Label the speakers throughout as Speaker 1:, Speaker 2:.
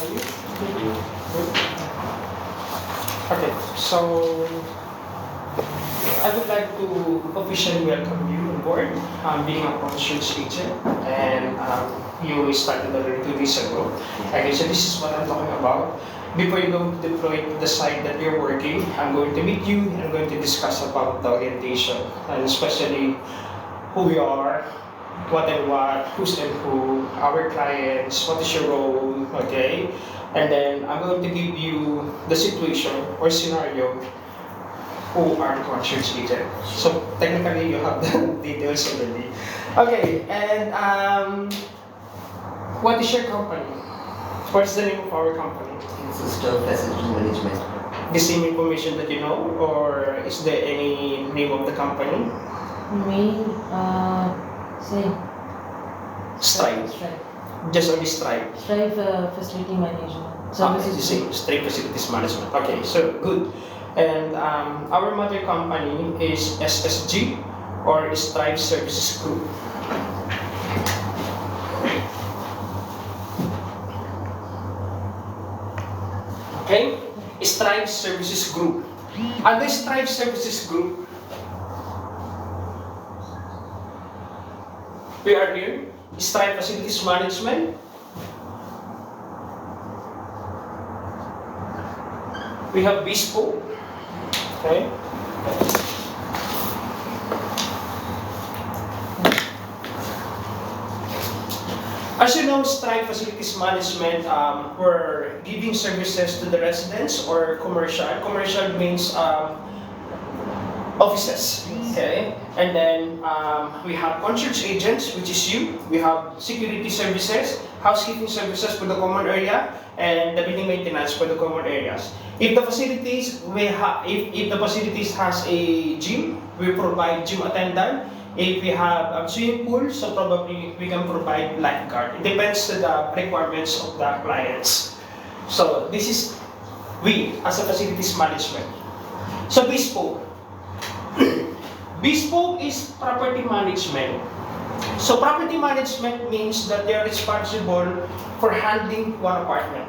Speaker 1: are you? Good. Okay, so I would like to officially welcome you on board, being a concierge agent, and you started already 2 days ago. Okay, so this is what I'm talking about. Before you go to deploy to the site that you're working, I'm going to meet you and I'm going to discuss about the orientation, and especially who we are, what and what, who's and who, our clients, what is your role, okay? And then I'm going to give you the situation or scenario who are the concierge agent. So technically you have the details already. Okay, and what is your company? What's the name of our company?
Speaker 2: System facility management.
Speaker 1: The same information that you know, or is there any name of the company?
Speaker 3: Main, same.
Speaker 1: Stripe.
Speaker 3: Stripe.
Speaker 1: Just only Stripe.
Speaker 3: Stripe facility management.
Speaker 1: Okay, the same, Stripe Facilities Management. Okay, so good. And our mother company is SSG or Stripe Services Group. Okay, Stripe Services Group. Under Stripe Services Group, we are here, Stripe Facilities Management. We have Bespoke. Okay. As you know, Stripe Facilities Management, we're giving services to the residents or commercial. Commercial means offices. Okay. And then we have concierge agents, which is you. We have security services, housekeeping services for the common area, and the building maintenance for the common areas. If the facilities if the facilities has a gym, we provide gym attendant. If we have a swimming pool, so probably we can provide lifeguard. It depends to the requirements of the clients. So this is we as a facilities management. So Bespoke. Bespoke is property management. So property management means that they are responsible for handling one apartment.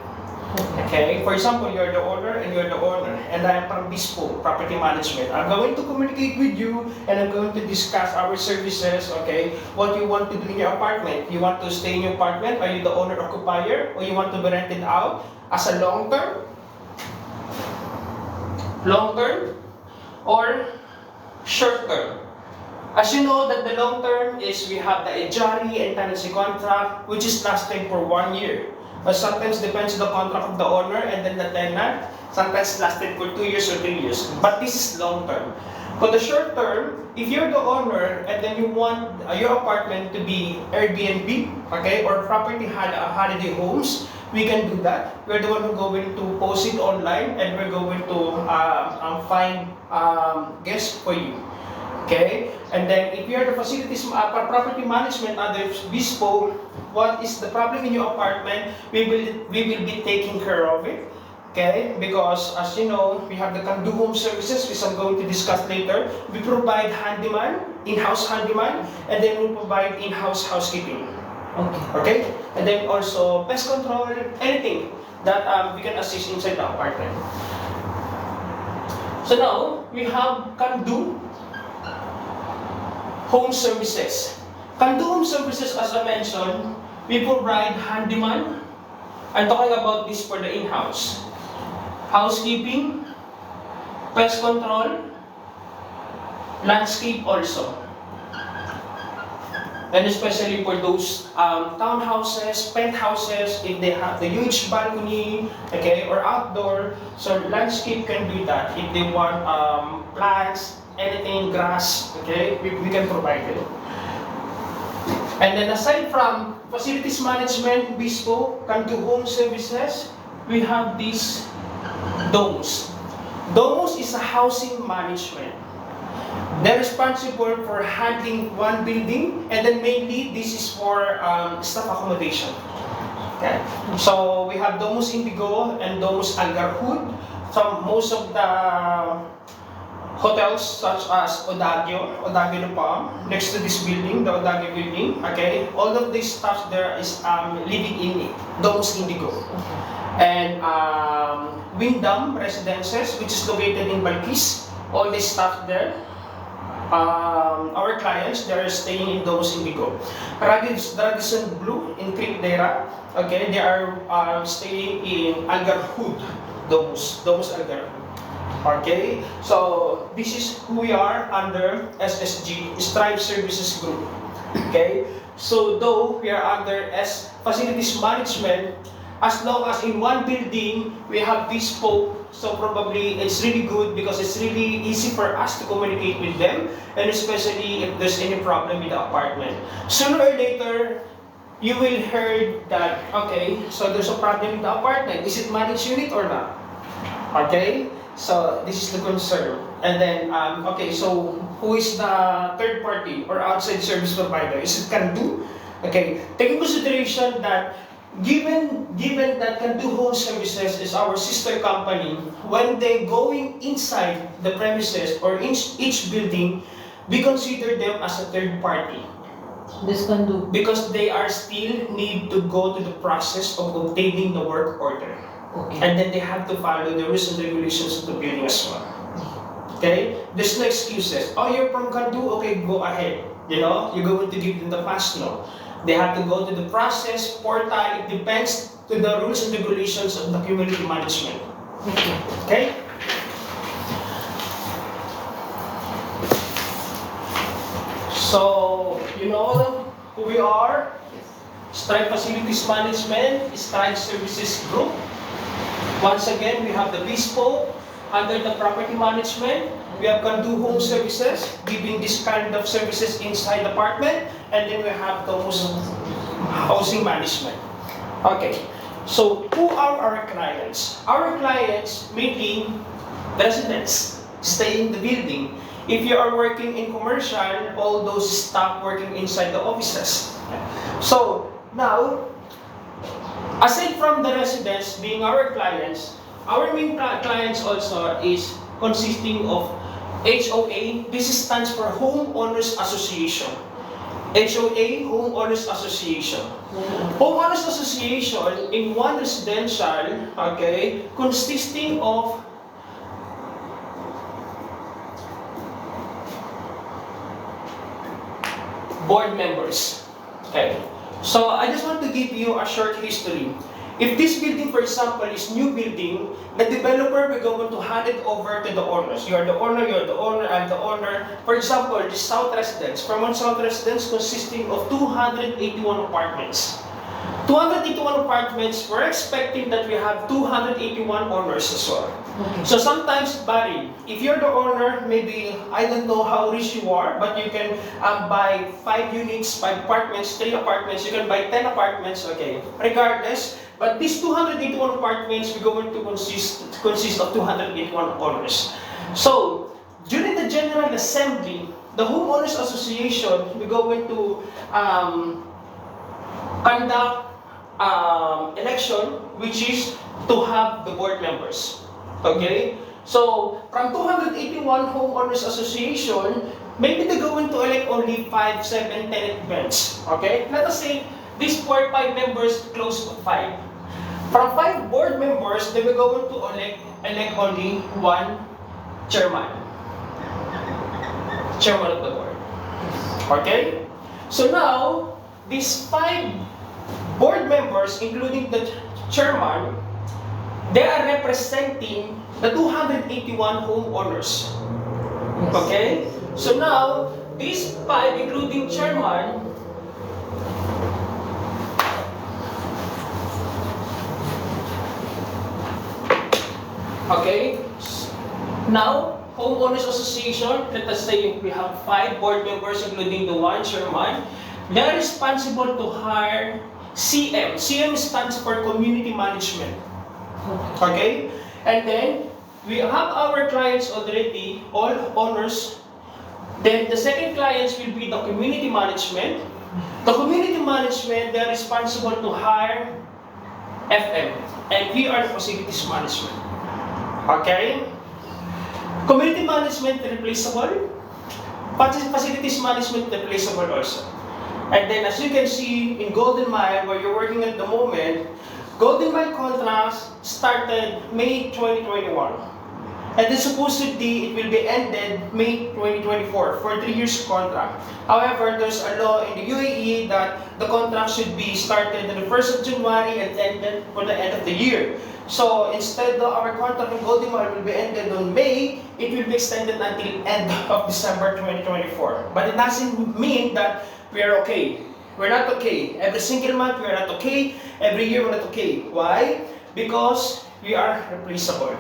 Speaker 1: Okay, for example, you're the owner and you're the owner, and I am from Bespoke Property Management. I'm going to communicate with you and I'm going to discuss our services, okay? What you want to do in your apartment. You want to stay in your apartment? Are you the owner occupier? Or you want to be rented out as a long term? Long term? Or short term? As you know that the long term is we have the ejari and tenancy contract, which is lasting for 1 year. But sometimes depends on the contract of the owner and then the tenant. Sometimes lasted for 2 years or 3 years. But this is long term. For the short term, if you're the owner and then you want your apartment to be Airbnb, okay, or property holiday homes, we can do that. We're the one who's going to post it online and we're going to find guests for you. Okay, and then if you are the facilities property management under Bespoke, what is the problem in your apartment? We will be taking care of it. Okay, because as you know, we have the Can Do Home services, which I'm going to discuss later. We provide handyman, in-house handyman, and then we provide in-house housekeeping. Okay, and then also pest control, anything that we can assist inside the apartment. So now we have Can Do Home services. Can Do Home services, as I mentioned, we provide handyman. I'm talking about this for the in-house. Housekeeping, pest control, landscape also. And especially for those townhouses, penthouses, if they have the huge balcony, okay, or outdoor, so landscape can do that. If they want plants, anything, grass, okay, we can provide it. And then aside from facilities management, Bespoke, Can Do Home services, we have these DOMS. DOMS is a housing management. They're responsible for handling one building, and then mainly this is for staff accommodation. Okay, so we have Domus Indigo and Domus Algarhood. So most of the hotels such as Odagio de Palm, next to this building, the Odagio building, okay, all of these stuff there is living in Domus Indigo. and Windham Residences, which is located in Balkis. All the staff there, our clients, they are staying in those Indigo. Radisson Blue in Creek Dera, okay, they are staying in Algar Hood, those Algar. Okay, so this is who we are under SSG, Strive Services Group. Okay, so though we are under S Facilities Management, as long as in one building we have bespoke, so probably it's really good because it's really easy for us to communicate with them, and especially if there's any problem with the apartment. Sooner or later, you will hear that, okay, so there's a problem with the apartment. Is it managed unit or not? Okay, so this is the concern. And then, okay, so who is the third party or outside service provider? Is it Kandu? Okay, taking consideration that given that Kandu Home Services is our sister company, when they going inside the premises or in each building, we consider them as a third party.
Speaker 3: This can do.
Speaker 1: Because they are still need to go to the process of obtaining the work order.
Speaker 3: Okay.
Speaker 1: And then they have to follow the rules and regulations of the building as well. Okay? There's no excuses. Oh, you're from Kandu? Okay, go ahead. You know, you're going to give them the pass now. They have to go to the process, portal. It depends to the rules and regulations of the community management.
Speaker 3: Okay.
Speaker 1: Okay? So, you know who we are? Strive Facilities Management, Strive Services Group. Once again, we have the bespoke under the property management. We have Kandu Home Services, giving this kind of services inside the apartment. And then we have those housing management. Okay, so who are our clients? Our clients, mainly residents, stay in the building. If you are working in commercial, all those staff working inside the offices. So, now, aside from the residents being our clients, our main clients also is consisting of HOA. This stands for Homeowners Association. HOA, Homeowners Association. Homeowners Association in one residential, okay, consisting of board members. Okay. So I just want to give you a short history. If this building, for example, is new building, the developer will go to hand it over to the owners. You are the owner, I'm the owner. For example, the South Residence, Fremont South Residence consisting of 281 apartments. 281 apartments, we're expecting that we have 281 owners as well.
Speaker 3: Okay.
Speaker 1: So sometimes vary. If you're the owner, maybe, I don't know how rich you are, but you can buy 5 units, 5 apartments, 3 apartments, you can buy 10 apartments, okay. Regardless, but these 281 apartments are going to consist of 281 owners. So, during the General Assembly, the Homeowners Association, we're going to conduct election, which is to have the board members. Okay? So, from 281 Homeowners Association, maybe they're going to elect only 5, 7 tenant events. Okay? Let us say these 4 or 5 members close to 5. From 5 board members, they will going to elect only 1 chairman. Chairman of the board. Okay? So now, these 5 board members, including the chairman, they are representing the 281 homeowners. Okay? So now, these 5, including chairman, okay? Now, Homeowners Association, let us say we have 5 board members, including the 1 chairman. They are responsible to hire CM. CM stands for Community Management. Okay? And then, we have our clients already, all owners. Then, the second clients will be the Community Management. The Community Management, they are responsible to hire FM. And we are the Facilities Management. Okay? Community Management, replaceable. Facilities Management, replaceable also. And then, as you can see in Golden Mile, where you're working at the moment, Golden Mile contracts started May 2021. And then supposedly it will be ended May 2024 for 3 years contract. However, there's a law in the UAE that the contract should be started on the 1st of January and ended for the end of the year. So instead of our contract in Golden Mile will be ended on May, it will be extended until end of December 2024. But it doesn't mean that we are okay. We're not okay. Every single month we are not okay. Every year we're not okay. Why? Because we are replaceable.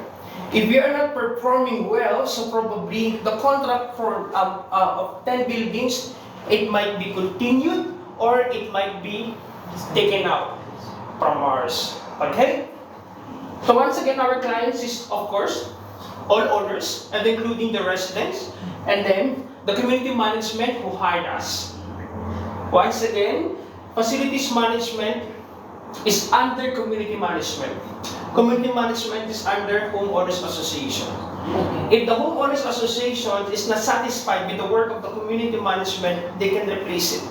Speaker 1: If we are not performing well, so probably the contract for of 10 buildings, it might be continued or it might be taken out from ours. Okay? So once again, our clients is, of course, all owners, and including the residents, and then the community management who hired us. Once again, facilities management is under community management. Community management is under homeowners association. If the homeowners association is not satisfied with the work of the community management, they can replace it.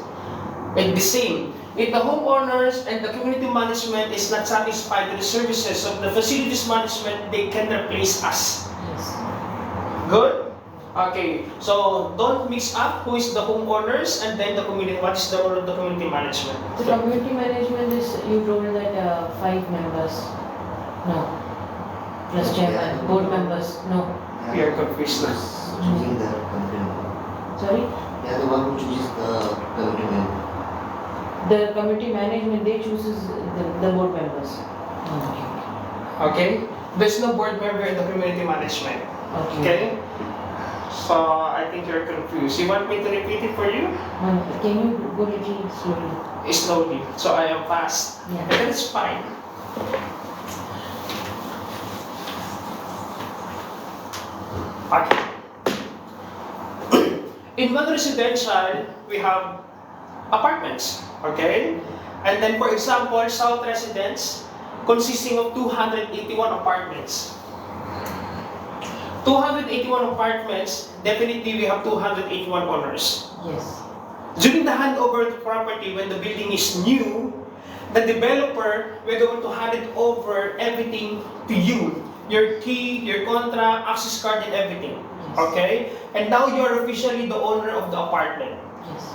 Speaker 1: And the same, if the homeowners and the community management is not satisfied with the services of the facilities management, they can replace us.
Speaker 3: Yes.
Speaker 1: Good? Okay, so don't mix up who is the homeowners and then the community. What is the role of the community management?
Speaker 3: The community management is, you told that 5 members. No. Plus chairman, board members. No.
Speaker 1: We are confused now.
Speaker 2: Choosing the committee member.
Speaker 3: Sorry?
Speaker 2: They are the one who chooses the committee member.
Speaker 3: The committee management, they chooses the board members.
Speaker 1: Okay? There's no board member in the community management. Okay? So I think you're confused. You want me to repeat it for you?
Speaker 3: Can you go a little slowly?
Speaker 1: Slowly. So I am fast.
Speaker 3: Yeah.
Speaker 1: And it's fine. Okay. In one residential, we have apartments. Okay? And then for example, South Residence consisting of 281 apartments. 281 apartments, definitely we have 281 owners.
Speaker 3: Yes.
Speaker 1: During the handover of the property, when the building is new, the developer, we're going to hand it over everything to you. Your key, your contract, access card, and everything.
Speaker 3: Yes.
Speaker 1: Okay? And now you're officially the owner of the apartment.
Speaker 3: Yes.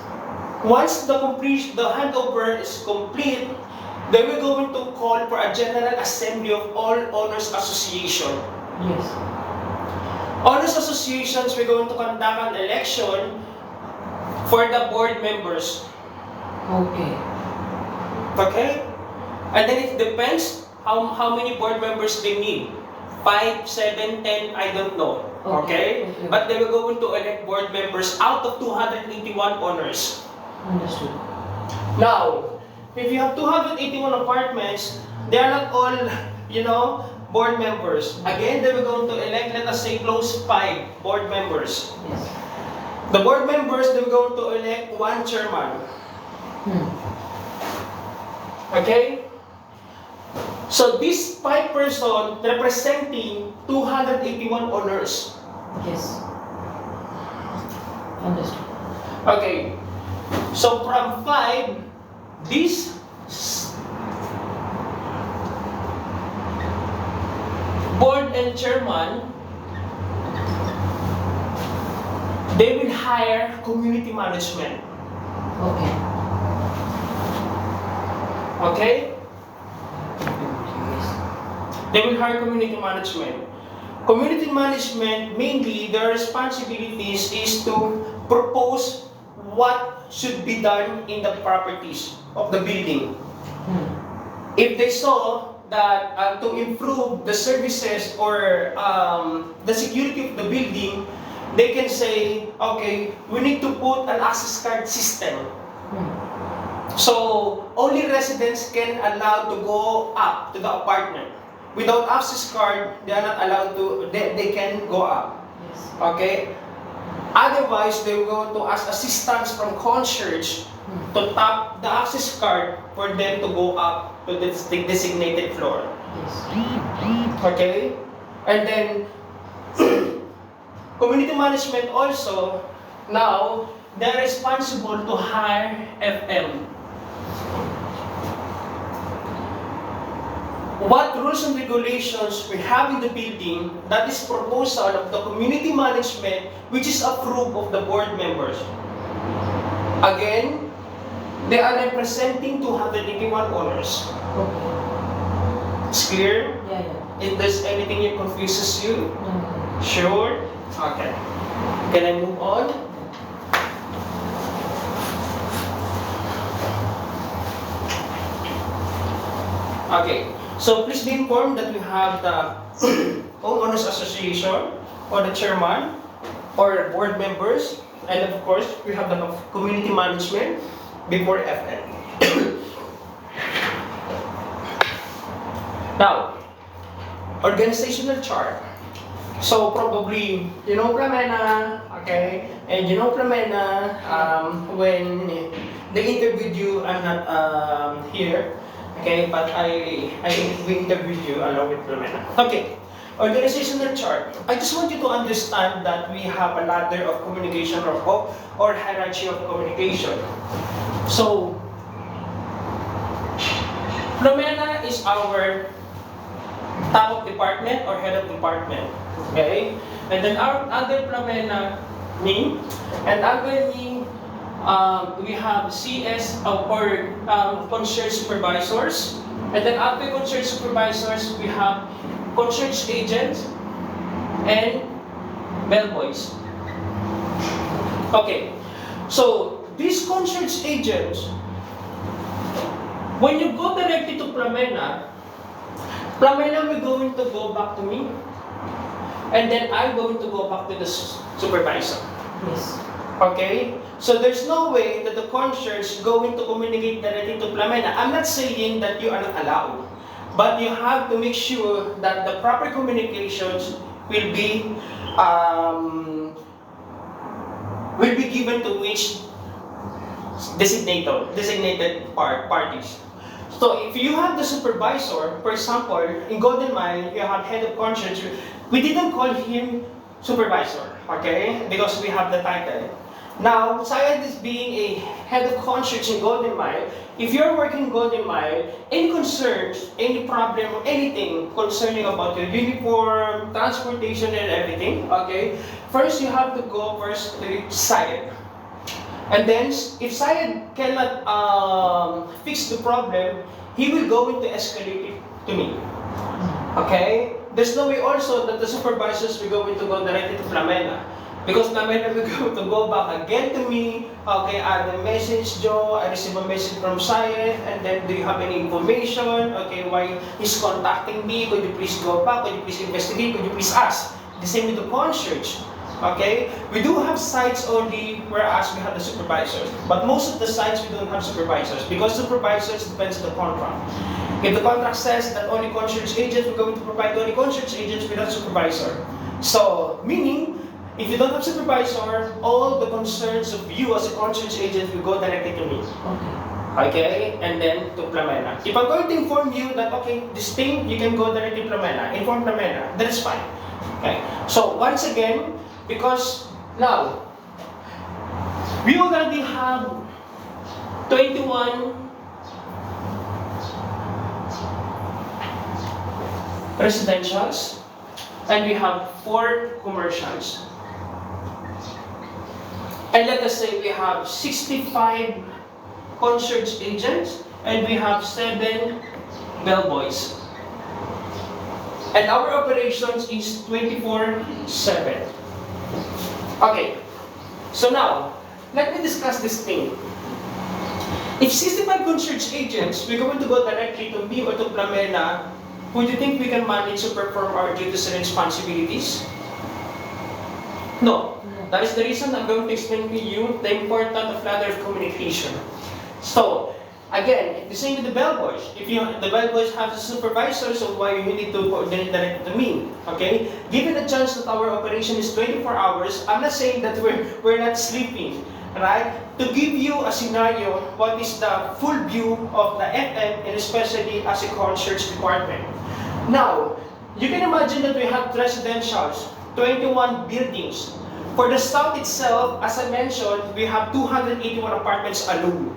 Speaker 1: Once the handover is complete, then we're going to call for a general assembly of all owners association.
Speaker 3: Yes.
Speaker 1: Owners associations, we're going to conduct an election for the board members.
Speaker 3: Okay.
Speaker 1: Okay? And then it depends how many board members they need. 5, 7, 10, I don't know. Okay?
Speaker 3: Okay.
Speaker 1: But they were going to elect board members out of 281 owners.
Speaker 3: Understood.
Speaker 1: Now, if you have 281 apartments, they are not all, board members. Again, they were going to elect, let us say, close 5 board members.
Speaker 3: Yes.
Speaker 1: The board members, they were going to elect 1 chairman. Okay? So this 5 person representing 281 owners.
Speaker 3: Yes. Understood.
Speaker 1: Okay. So from 5, this board and chairman, they will hire community management.
Speaker 3: Okay.
Speaker 1: Okay?
Speaker 3: Yes.
Speaker 1: They will hire community management. Community management, mainly their responsibilities is to propose what should be done in the properties of the building. If they saw that to improve the services or the security of the building, they can say, okay, we need to put an access card system. So only residents can allow to go up to the apartment. Without access card, they are not allowed to, they can go up.
Speaker 3: Yes.
Speaker 1: Okay? Otherwise, they will go to ask assistance from Concierge to tap the access card for them to go up to the designated floor.
Speaker 3: Yes.
Speaker 1: Okay? And then, community management also, now, they're responsible to hire FM. what rules and regulations we have in the building, that is proposal of the community management, which is approved of the board members. Again, they are representing 281 owners.
Speaker 3: Okay.
Speaker 1: It's clear?
Speaker 3: Yeah, yeah.
Speaker 1: If there's anything that confuses you,
Speaker 3: No.
Speaker 1: sure? Okay. Can I move on? Okay. So please be informed that we have the homeowners association or the chairman or board members, and of course we have the community management before FN. Now, organizational chart. So probably you know Pramena, okay, and you know Pramena. When they interviewed you, I'm not here. Okay, but we interviewed you along with Pramena. Okay, organizational chart. I just want you to understand that we have a ladder of communication or hierarchy of communication. So, Pramena is our top of department or head of department. Okay, and then our other Pramena, me, and under me, we have CS or concierge supervisors, and then after concierge supervisors, we have concierge agents and bellboys. Okay, so these concierge agents, when you go directly to Pramena will going to go back to me, and then I'm going to go back to the supervisor.
Speaker 3: Yes.
Speaker 1: Okay? So there's no way that the concierge going to communicate directly to Plamena. I'm not saying that you are not allowed, but you have to make sure that the proper communications will be given to which designated parties. So if you have the supervisor, for example, in Golden Mile, you have head of concierge. We didn't call him supervisor, okay? Because we have the title. Now, Syed is being a head of concierge in Golden Mile. If you're working in Golden Mile, any concerns, any problem, anything concerning about your uniform, transportation, and everything, okay? First, you have to go first to Syed. And then, if Syed cannot fix the problem, he will go into escalate it to me. Okay? There's no way also that the supervisors will go directly to Plamena. Because Plamena will go back again to me. Okay, I have a message, Joe. I receive a message from Syed. And then, do you have any information? Okay, why he's contacting me? Could you please go back? Could you please investigate? Could you please ask? The same with the concierge. Okay? We do have sites only whereas we have the supervisors. But most of the sites we don't have supervisors because supervisors depends on the contract. If the contract says that only concierge agents, we're going to provide only concierge agents without supervisor. So, meaning, if you don't have supervisor, all the concerns of you as a concierge agent will go directly to me. Okay? And then to Plamena. If I'm going to inform you that, okay, this thing, you can go directly to Plamena, inform Plamena, that is fine. Okay? So, once again, because now, we already have 21 residentials and we have 4 commercials. And let us say we have 65 concierge agents and we have 7 bellboys. And our operations is 24/7. Okay, so now, let me discuss this thing. If 65 concierge agents, we're going to go directly to me or to Plamena, would you think we can manage to perform our duties and responsibilities? No. That is the reason I'm going to explain to you the importance of ladder of communication. So, again, the same with the bellboys. If the bellboys have a supervisor, so why you need to coordinate directly to me? Okay? Given the chance that our operation is 24 hours, I'm not saying that we're not sleeping. Right? To give you a scenario, what is the full view of the FM and especially as a concierge department. Now, you can imagine that we have residentials, 21 buildings. For the south itself, as I mentioned, we have 281 apartments alone.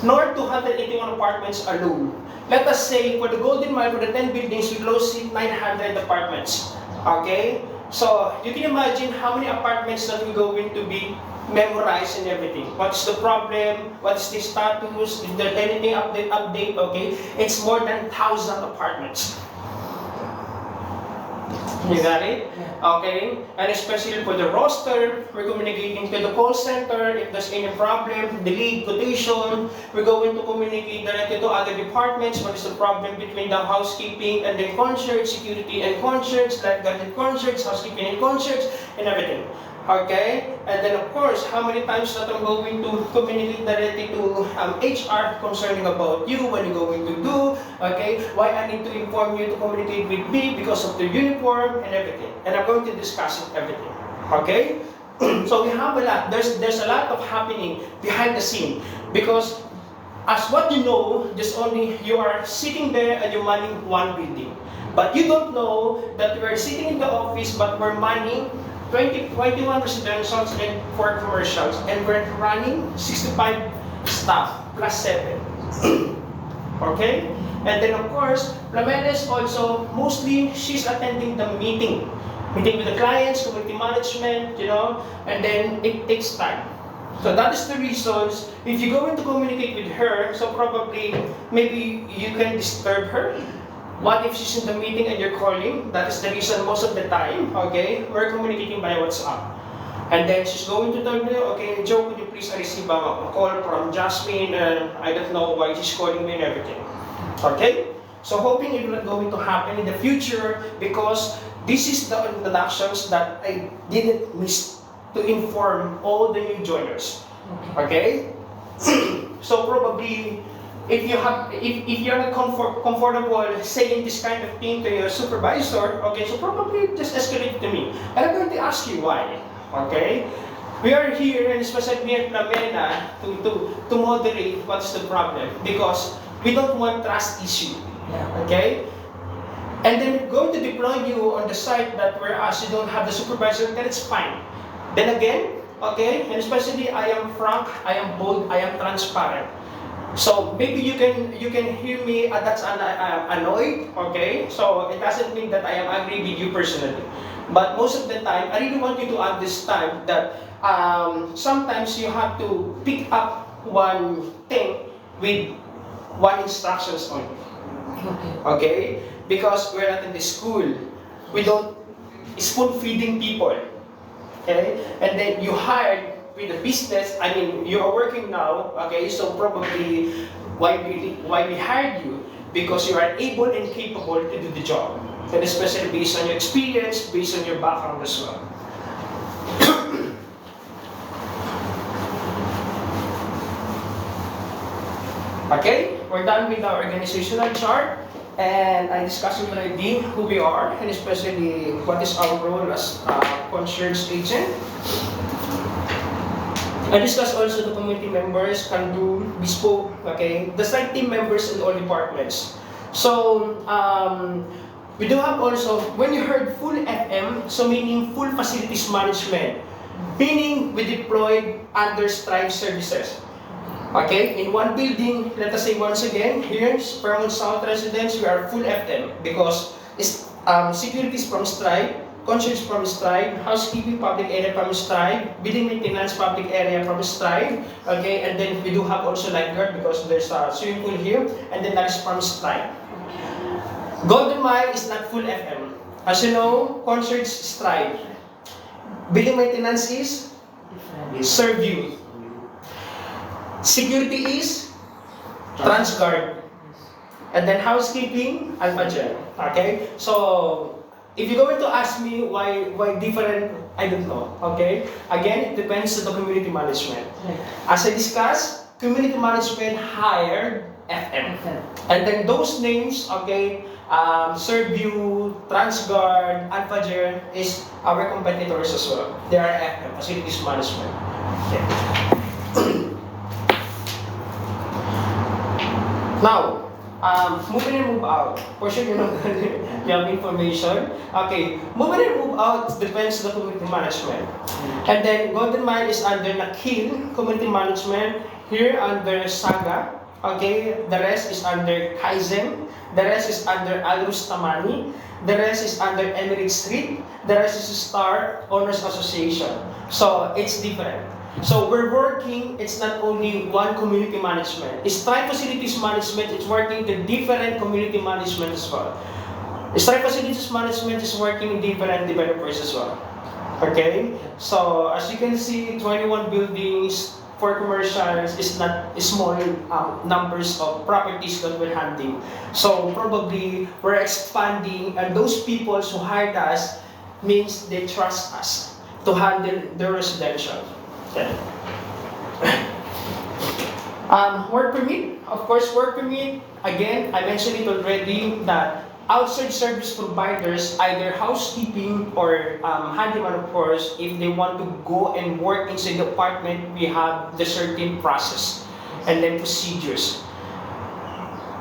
Speaker 1: nor 281 apartments alone. Let us say for the Golden Mile, for the 10 buildings, we close 900 apartments. Okay? So you can imagine how many apartments that we're going to be memorized and everything. What's the problem? What's the status? If there's anything update, okay? It's more than 1,000 apartments. You got it? Okay? And especially for the roster, we're communicating to the call center if there's any problem, the lead, quotation. We're going to communicate directly to other departments. What is the problem between the housekeeping and the concierge, security and concierge, lifeguard and concierge, housekeeping and concierge, and everything. Okay? And then of course, how many times that I'm going to communicate directly to HR concerning about you, what you're going to do, okay? Why I need to inform you to communicate with me because of the uniform and everything. And I'm going to discuss it everything. Okay? So we have a lot. There's a lot of happening behind the scene because as what you know, just only you are sitting there and you're manning one building. But you don't know that we're sitting in the office but we're manning 21 residentials and 4 commercials, and we're running 65 staff plus 7. Okay? And then of course, Plamedes also, mostly she's attending the meeting with the clients, community management, you know, and then it takes time. So that is the reasons, if you're going to communicate with her, so probably, maybe you can disturb her. What if she's in the meeting and you're calling? That is the reason most of the time, okay? We're communicating by WhatsApp. And then she's going to tell me, okay, Joe, could you please receive a call from Jasmine and I don't know why she's calling me and everything. Okay? So hoping it's not going to happen in the future because this is the introductions that I didn't miss to inform all the new joiners. Okay? So probably if you're not comfortable saying this kind of thing to your supervisor, okay, so probably just escalate to me. And I'm going to ask you why. Okay? We are here, and especially me at Plamena, to moderate what's the problem. Because we don't want trust issue. Okay? And then we're going to deploy you on the site that whereas you don't have the supervisor, then it's fine. Then again, okay, and especially I am frank, I am bold, I am transparent. So maybe you can hear me that's annoyed, okay? So it doesn't mean that I am angry with you personally. But most of the time, I really want you to understand that sometimes you have to pick up one thing with one instructions only. Okay? Because we're not in the school. We don't spoon feeding people. Okay? And then you hired with the business, I mean, you are working now, okay, so probably why we hired you? Because you are able and capable to do the job. And especially based on your experience, based on your background as well. Okay, we're done with our organizational chart. And I discussed already who we are, and especially what is our role as concierge agent. I discussed also the community members can do bespoke, okay, the site team members in all departments. So we do have also, when you heard full FM, so meaning full facilities management, meaning we deployed under Strive services. Okay, in one building, let us say once again, here, Fairmont South Residence, we are full FM because security is from Strive, concierge from Strive, housekeeping public area from Strive, building maintenance public area from Strive, okay, and then we do have also lifeguard because there's a swimming pool here, and then that is from Strive. Golden Mile is not full FM. As you know, concierge Strive. Building maintenance is Servue. Security is Transguard. And then housekeeping, Alpha. Okay? So if you're going to ask me why different, I don't know. Okay? Again, it depends on the community management. As I discussed, community management hired FM. And then those names, okay, Servue, Transguard, Alpha is our competitors as well. They are FM, facilities management. Okay. Now, Moving and move out. For sure, you know, you have information. Okay, moving and move out depends on the community management. And then Golden Mile is under Nakil Community Management. Here under Saga. Okay, the rest is under Kaizen. The rest is under Alrus Tamani. The rest is under Emirates Street. The rest is Star Owners Association. So it's different. So we're working, it's not only one community management. It's Tri Facilities Management, it's working to different community management as well. Tri Facilities Management is working in different developers as well. Okay? So as you can see, 21 buildings, 4 commercials is not small numbers of properties that we're handling. So probably we're expanding, and those people who hired us means they trust us to handle the residential. Okay. Work permit, of course, work permit. Again, I mentioned it already that outside service providers, either housekeeping or handyman, of course, if they want to go and work inside the apartment, we have the certain process and then procedures.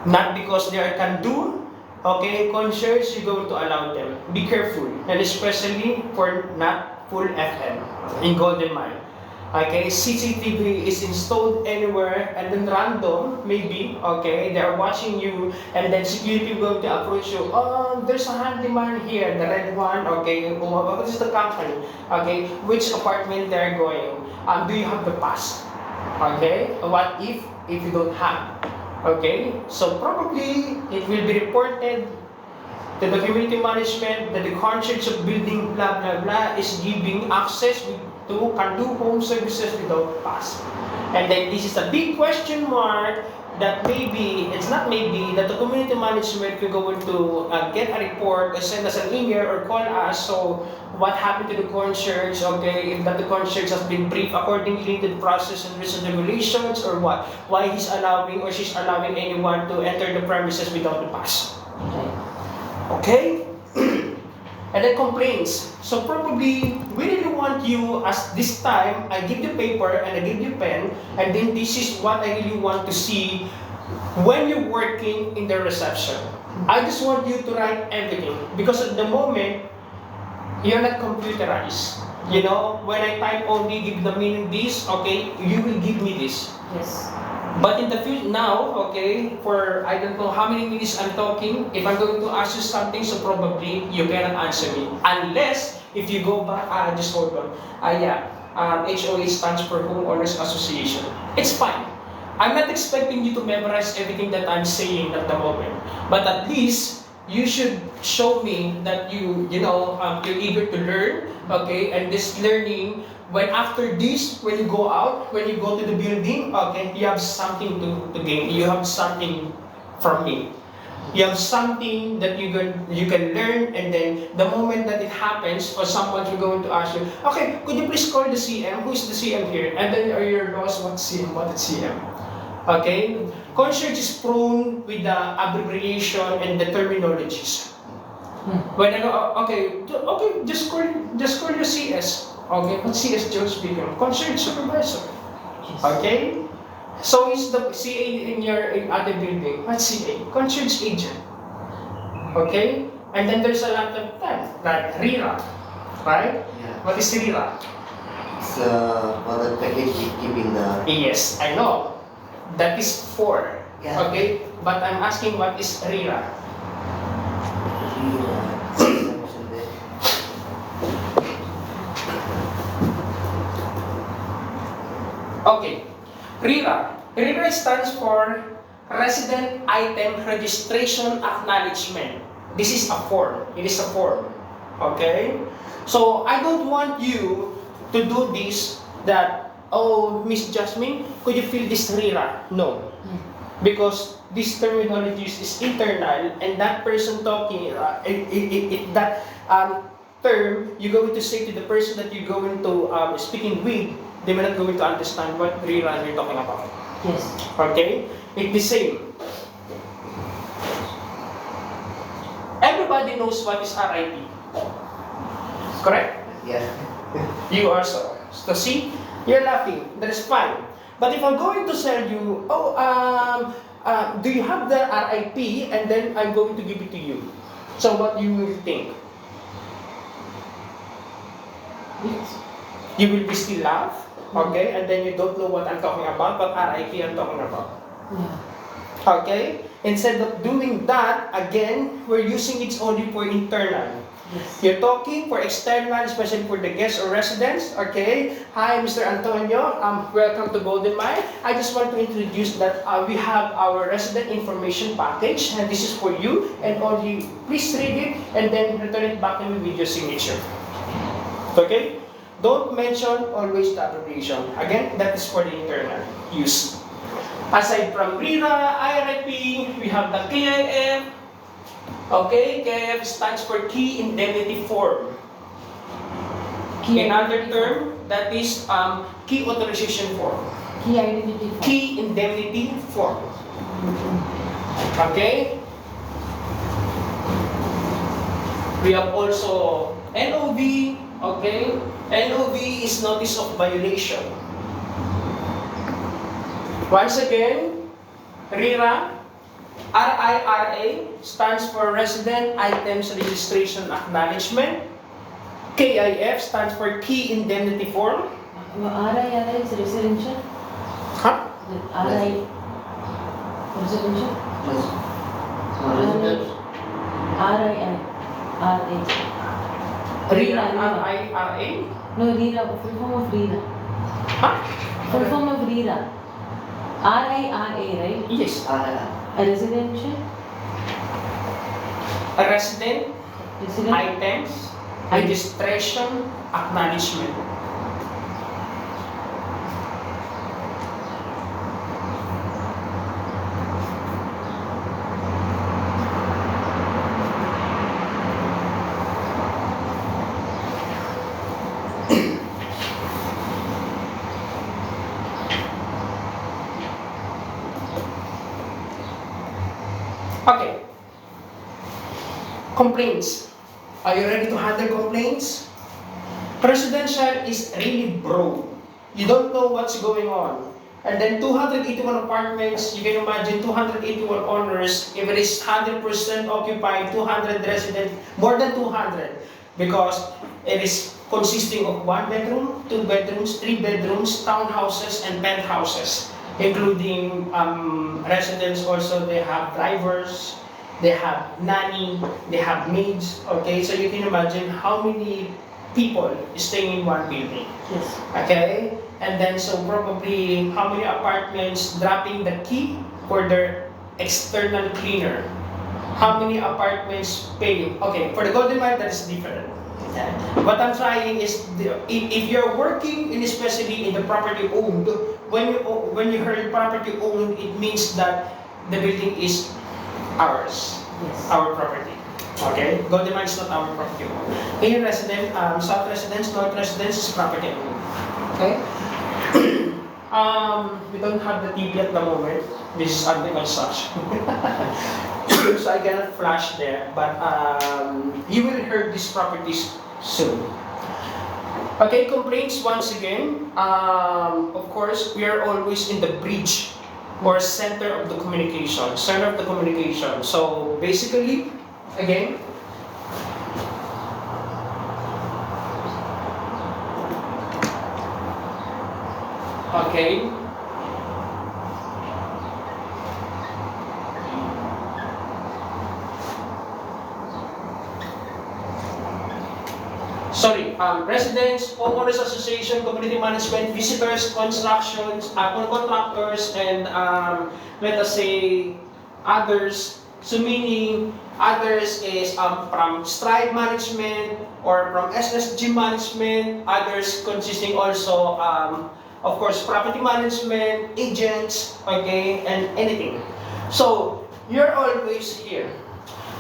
Speaker 1: Not because they can do, okay, concierge, you're going to allow them. Be careful, and especially for not full FM in Golden Mile. Okay, CCTV is installed anywhere and then random, maybe, okay, they're watching you and then security will to approach you, oh, there's a handyman here, the red one, okay, what is the company, okay, which apartment they're going, do you have the pass, okay, what if you don't have, okay, so probably it will be reported to the community management that the concierge of building blah blah blah is giving access to can do home services without pass. And then this is a big question mark that maybe, it's not maybe, that the community management will go to get a report or send us an email or call us, so what happened to the concierge, okay, if that the concierge has been briefed accordingly to the process and rules and regulations or what, why he's allowing or she's allowing anyone to enter the premises without the pass. Okay? And then complaints. So probably, we really want you, as this time, I give you paper and I give you pen, and then this is what I really want to see when you're working in the reception. I just want you to write everything, because at the moment, you're not computerized. You know, when I type only, give the meaning this, okay, you will give me this.
Speaker 3: Yes.
Speaker 1: But in the future, now, okay, for I don't know how many minutes I'm talking, if I'm going to ask you something, so probably you cannot answer me. Unless, if you go back, just hold on. HOA stands for Homeowners Association. It's fine. I'm not expecting you to memorize everything that I'm saying at the moment. But at least, you should show me that you're eager to learn, okay, and this learning, when after this, when you go out, when you go to the building, okay, you have something to gain. You have something from me. You have something that you can learn, and then the moment that it happens, or someone is going to ask you, okay, could you please call the CM? Who is the CM here? And then you're lost, what CM, what is CM? Okay? Concierge is prone with the abbreviation and the terminologies. When I go, okay, just call your CS. Okay, what CS Joe speaking? Concierge supervisor. Okay? So is the CA in your other building? What CA? Concierge agent. Okay? And then there's a lot of time, like RIRA. Right?
Speaker 2: Yeah.
Speaker 1: What is RIRA?
Speaker 2: It's for the package keeping the.
Speaker 1: Yes, I know. That is 4.
Speaker 2: Yeah.
Speaker 1: Okay? But I'm asking what is RIRA? Okay. RIRA. RIRA stands for Resident Item Registration Acknowledgement. This is a form. It is a form. Okay? So, I don't want you to do this that, oh, Miss Jasmine, could you fill this RIRA? No. Because this terminology is internal, and that person talking, that term, you're going to say to the person that you're going to speaking with, they may not going to understand what RIRA you're talking about.
Speaker 3: Yes.
Speaker 1: Okay? It's the same. Everybody knows what is RIP. Correct?
Speaker 2: Yeah.
Speaker 1: You also. So see, you're laughing. That is fine. But if I'm going to tell you, do you have the RIP, and then I'm going to give it to you. So what you will think? You will be still laugh, okay? And then you don't know what I'm talking about, but RIP I'm talking about.
Speaker 3: Yeah.
Speaker 1: Okay? Instead of doing that, again, we're using it only for internal.
Speaker 3: Yes.
Speaker 1: You're talking for external, especially for the guests or residents. Okay. Hi, Mr. Antonio. Welcome to Golden Mile. I just want to introduce that we have our resident information package, and this is for you. And only please read it and then return it back to me with your signature. Okay. Don't mention always the abbreviation. Again, that is for the internal use. Aside from RIRA, IRIP, we have the KIF. Okay, KIF stands for Key Indemnity Form. Another term, that is Key Authorization Form.
Speaker 3: Key identity form.
Speaker 1: Key Indemnity Form. Okay? We have also NOV. Okay? NOV is Notice of Violation. Once again, RIRA, RIRA stands for Resident Items Registration Acknowledgement. KIF stands for Key Indemnity Form.
Speaker 3: RIRA is residential.
Speaker 1: Huh?
Speaker 3: RI residential.
Speaker 2: Yes. Resident.
Speaker 3: RII. RA.
Speaker 1: RIRA, RIRA?
Speaker 3: No, RIRA, full form of RIRA.
Speaker 1: Huh?
Speaker 3: Full form of RIRA. RIRA, right?
Speaker 1: Yes.
Speaker 3: A residential.
Speaker 1: A Resident
Speaker 3: Resident.
Speaker 1: Items Registration Acknowledgement. Okay. Complaints. Are you ready to handle complaints? Residential is really broad. You don't know what's going on. And then 281 apartments, you can imagine 281 owners, if it is 100% occupied, 200 residents, more than 200. Because it is consisting of 1 bedroom, 2 bedrooms, 3 bedrooms, townhouses, and penthouses. Including residents also, they have drivers, they have nanny, they have maids, okay? So you can imagine how many people staying in one building,
Speaker 3: Yes.
Speaker 1: okay? And then so probably how many apartments dropping the key for their external cleaner? How many apartments pay? Okay, for the Golden Mile, that is different. What I'm trying is, if you're working, especially in the property owned, when you heard property owned, it means that the building is ours,
Speaker 3: Yes.
Speaker 1: our property. Okay, Golden Mile is not our property owned. In resident, south residence, north residence is property owned. Okay. We don't have the TV at the moment. This is under construction. So I cannot flash there, but you will hear these properties soon. Okay, complaints once again. Of course, we are always in the bridge or center of the communication. Center of the communication. So basically, again, okay. Sorry, residents, homeowners association, community management, visitors, constructions, contractors, and let us say others. So meaning others is from Stride management or from SSG management. Others consisting also, of course, property management, agents, okay, and anything. So you're always here.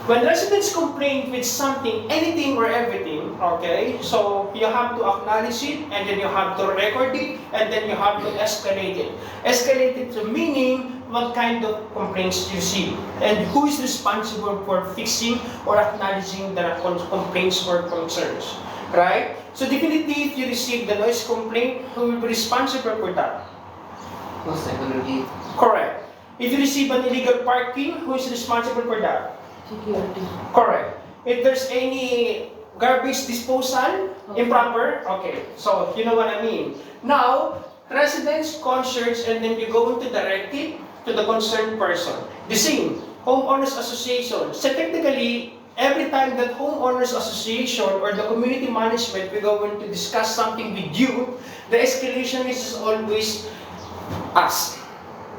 Speaker 1: When residents complain with something, anything or everything, okay, so you have to acknowledge it, and then you have to record it, and then you have to escalate it. Escalate it to meaning what kind of complaints you see, and who is responsible for fixing or acknowledging the complaints or concerns, right? So definitely if you receive the noise complaint, who will be responsible for that?
Speaker 2: Security.
Speaker 1: Correct. If you receive an illegal parking, who is responsible for that?
Speaker 3: Security.
Speaker 1: Correct. If there's any garbage disposal, improper, okay. So, you know what I mean. Now, residents, concierge, and then you go into direct it to the concerned person. The same, homeowners association. So technically, every time that homeowners association or the community management we go in to discuss something with you, the escalation is always us,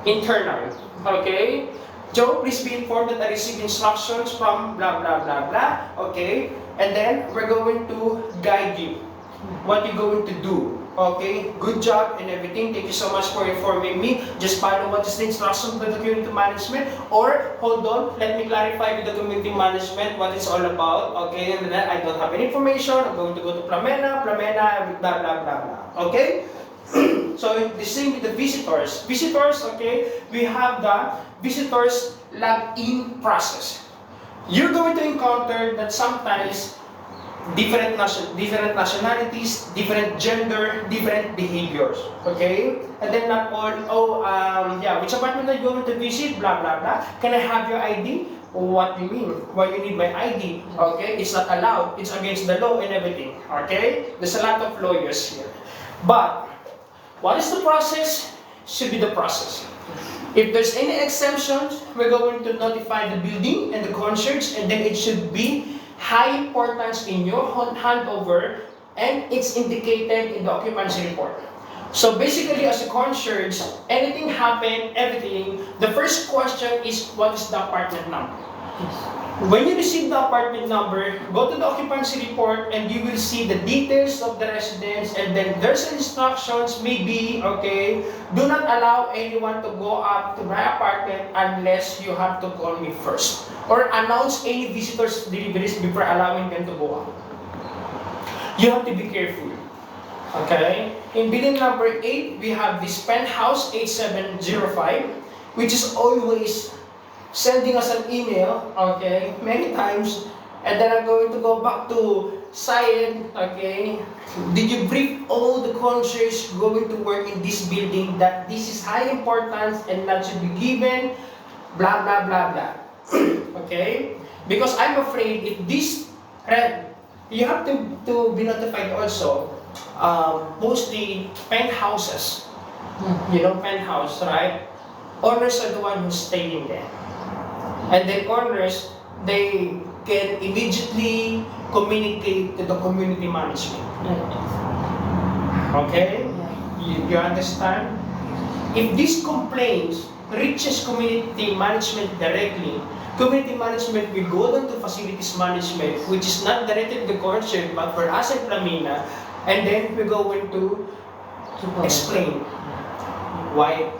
Speaker 1: internal. Okay? Joe, please be informed that I received instructions from blah blah blah blah. Okay? And then we're going to guide you what you're going to do. Okay? Good job and everything. Thank you so much for informing me. Just follow what is the instruction by the community management. Or, hold on, let me clarify with the community management what it's all about. Okay? And then I don't have any information. I'm going to go to Plamena, blah blah blah blah. Okay? So, the same with the visitors. Visitors, okay, we have the visitors log-in process. You're going to encounter that sometimes different nationalities, different gender, different behaviors, okay? And then not all, which apartment are you going to visit, blah, blah, blah. Can I have your ID? What do you mean? Why you need my ID? Okay, it's not allowed. It's against the law and everything, okay? There's a lot of lawyers here. But, what is the process? Should be the process. If there's any exemptions, we're going to notify the building and the concierge, and then it should be high importance in your handover, and it's indicated in the occupancy report. So basically, as a concierge, anything happen, everything, the first question is, what is the apartment number? When you receive the apartment number, go to the occupancy report and you will see the details of the residence, and then there's instructions, maybe, okay, do not allow anyone to go up to my apartment unless you have to call me first. Or announce any visitors' deliveries before allowing them to go up. You have to be careful. Okay? In building number 8, we have this penthouse 8705, which is always sending us an email, okay, many times, and then I'm going to go back to Syed, okay, did you brief all the concierge going to work in this building that this is high importance and that should be given, blah, blah, blah, blah, okay, because I'm afraid if this, you have to be notified also, mostly penthouses, you know, penthouse, right, owners are the one who's staying there. And then owners, they can immediately communicate to the community management. Okay? You understand? If this complaint reaches community management directly, community management will go down to facilities management, which is not directed to the concierge, but for us at Plamena, and then we're going to explain why.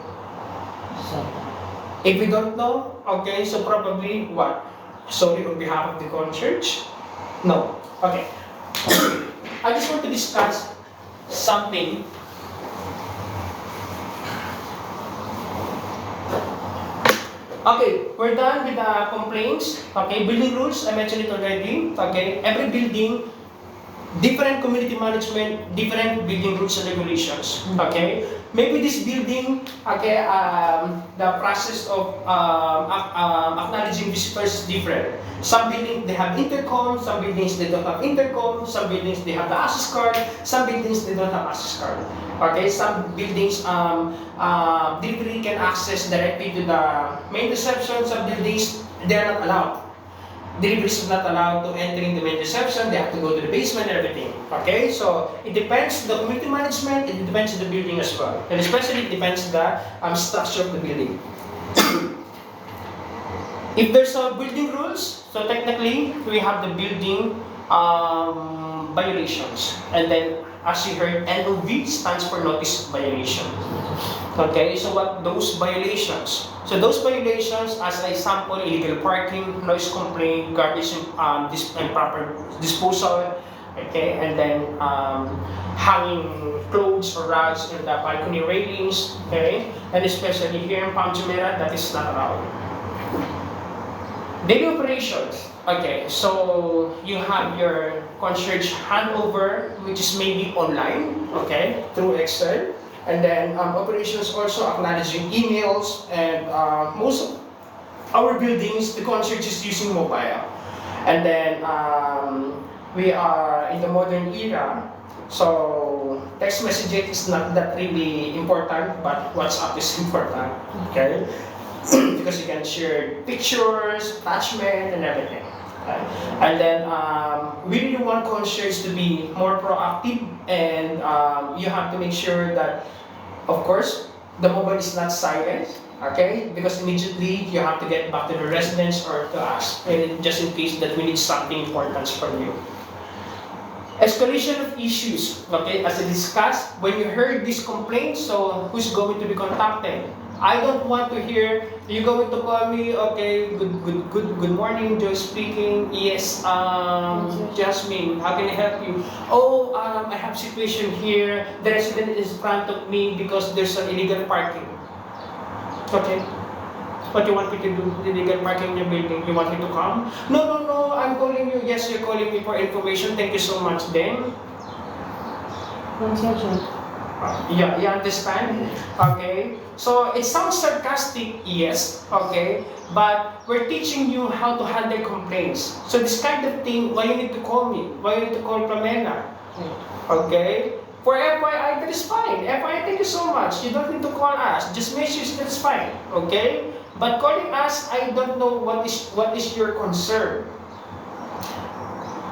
Speaker 1: If we don't know, okay, so probably what? Sorry on behalf of the concierge? No. Okay. I just want to discuss something. Okay, we're done with the complaints. Okay, building rules, I mentioned it already. Okay, every building, different community management, different building rules and regulations. Okay, maybe this building, okay, the process of acknowledging visitors is different. Some buildings they have intercom, some buildings they don't have intercom, some buildings they have the access card, some buildings they don't have access card. Okay, some buildings delivery can access directly to the main reception. Some buildings they are not allowed. Deliveries are not allowed to enter in the main reception, they have to go to the basement and everything. Okay, so it depends on the community management, it depends on the building as well. And especially it depends on the structure of the building. If there's a building rules, so technically we have the building violations. And then as you heard, NOV stands for notice violation. Okay, so what those violations? So those violations, as I sample, illegal parking, noise complaint, garbage improper disposal, okay, and then hanging clothes or rugs in the balcony railings, okay, and especially here in Palm Jumeirah, that is not allowed. Daily operations, okay, so you have your concierge handover, which is maybe online, okay, through Excel. And then operations also acknowledging emails, and most of our buildings, the concierge is using mobile. And then we are in the modern era, so text messaging is not that really important, but WhatsApp is important, okay? Because you can share pictures, attachment, and everything. Okay? And then we really want concierge to be more proactive, and you have to make sure that, of course, the mobile is not silent, okay? Because immediately you have to get back to the residence or to us, and just in case that we need something important from you. Escalation of issues, okay? As I discussed, when you heard this complaint, so who's going to be contacted? I don't want to hear you going to call me. Okay, good morning, Joy speaking. Yes, Jasmine, how can I help you? Oh, I have situation here. The resident is in front of me because there's an illegal parking. Okay. What you want me to do? Illegal parking in your building? You want me to come? No. I'm calling you. Yes, you're calling me for information. Thank you so much. Then.
Speaker 3: Concierge.
Speaker 1: Yeah, you understand? Okay. So it sounds sarcastic, yes, okay, but we're teaching you how to handle complaints. So this kind of thing, why you need to call me? Why you need to call Pamela? Okay? For FYI, that is fine. FYI, thank you so much. You don't need to call us. Just message, that's fine. Okay? But calling us, I don't know what is your concern.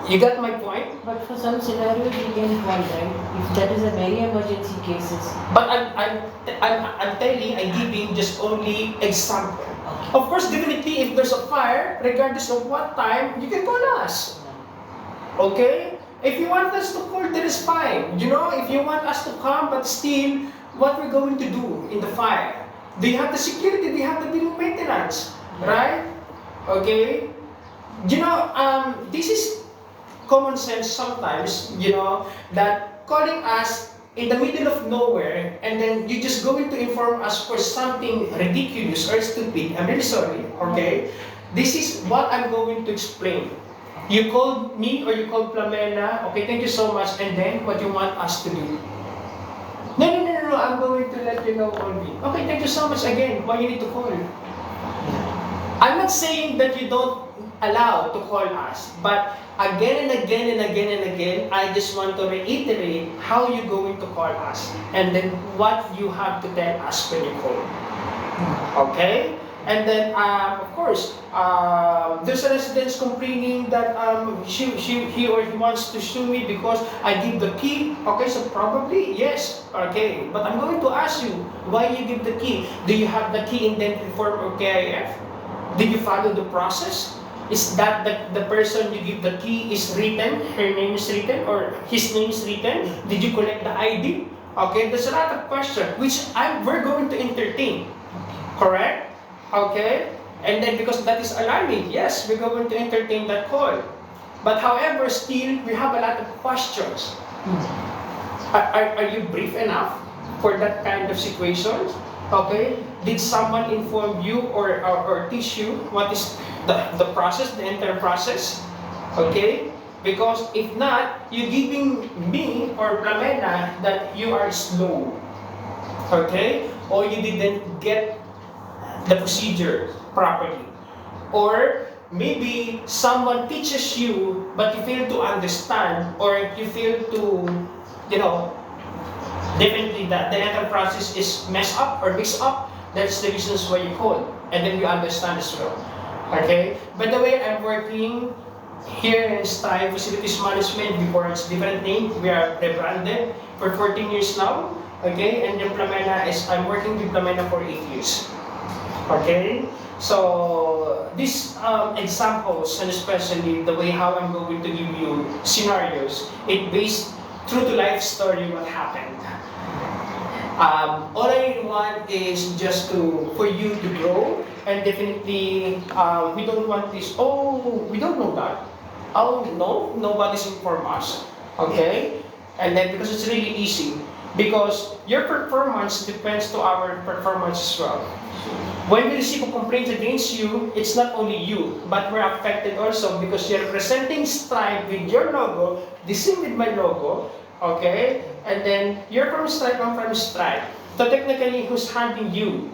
Speaker 1: You got my point?
Speaker 3: But for some scenarios, you can call, right? If that is a very emergency cases.
Speaker 1: But I'm telling, I'm giving just only example. Of course, definitely, if there's a fire, regardless of what time, you can call us. Okay? If you want us to call, that is fine. You know, if you want us to come, but still, what we're going to do in the fire? Do you have the security? Do you have the building maintenance? Right? Okay? You know, this is common sense sometimes, you know, that calling us in the middle of nowhere and then you just going to inform us for something ridiculous or stupid. I'm really sorry, okay? This is what I'm going to explain. You called me or you called Plamena, okay, thank you so much, and then what you want us to do? No, I'm going to let you know only. Okay, thank you so much again. Why you need to call? I'm not saying that you don't allow to call us, but again and again, I just want to reiterate how you're going to call us and then what you have to tell us when you call. Okay? And then, of course, there's a resident complaining that he or he wants to sue me because I give the key. Okay, so probably, yes. Okay, but I'm going to ask you, why you give the key? Do you have the key indented form or KIF? Did you follow the process? Is that the person you give the key is written, her name is written, or his name is written? Did you collect the ID? Okay, there's a lot of questions which we're going to entertain. Correct? Okay? And then because that is alarming, yes, we're going to entertain that call. But however, still, we have a lot of questions. Are you brief enough for that kind of situation? Okay? Did someone inform you or teach you what is the process, the entire process? Okay? Because if not, you're giving me or Plamena that you are slow. Okay? Or you didn't get the procedure properly. Or maybe someone teaches you but you fail to understand or you fail to, definitely that the entire process is messed up or mixed up. That's the reasons why you call. And then you understand as well. Okay? By the way, I'm working here in Style Facilities Management. Before it's different name. We are rebranded for 14 years now. Okay? And then I'm working with Plamena for 8 years. Okay? So, these examples, and especially the way how I'm going to give you scenarios, it based true to life story what happened. All I want is just for you to grow, and definitely we don't want this, we don't know that. Oh, no, nobody's informed us. Okay? And then because it's really easy, because your performance depends to our performance as well. When we receive a complaint against you, it's not only you, but we're affected also because you're representing Stripe with your logo, the same with my logo. Okay? And then you're from strike, I'm from strike. So technically, who's handling you?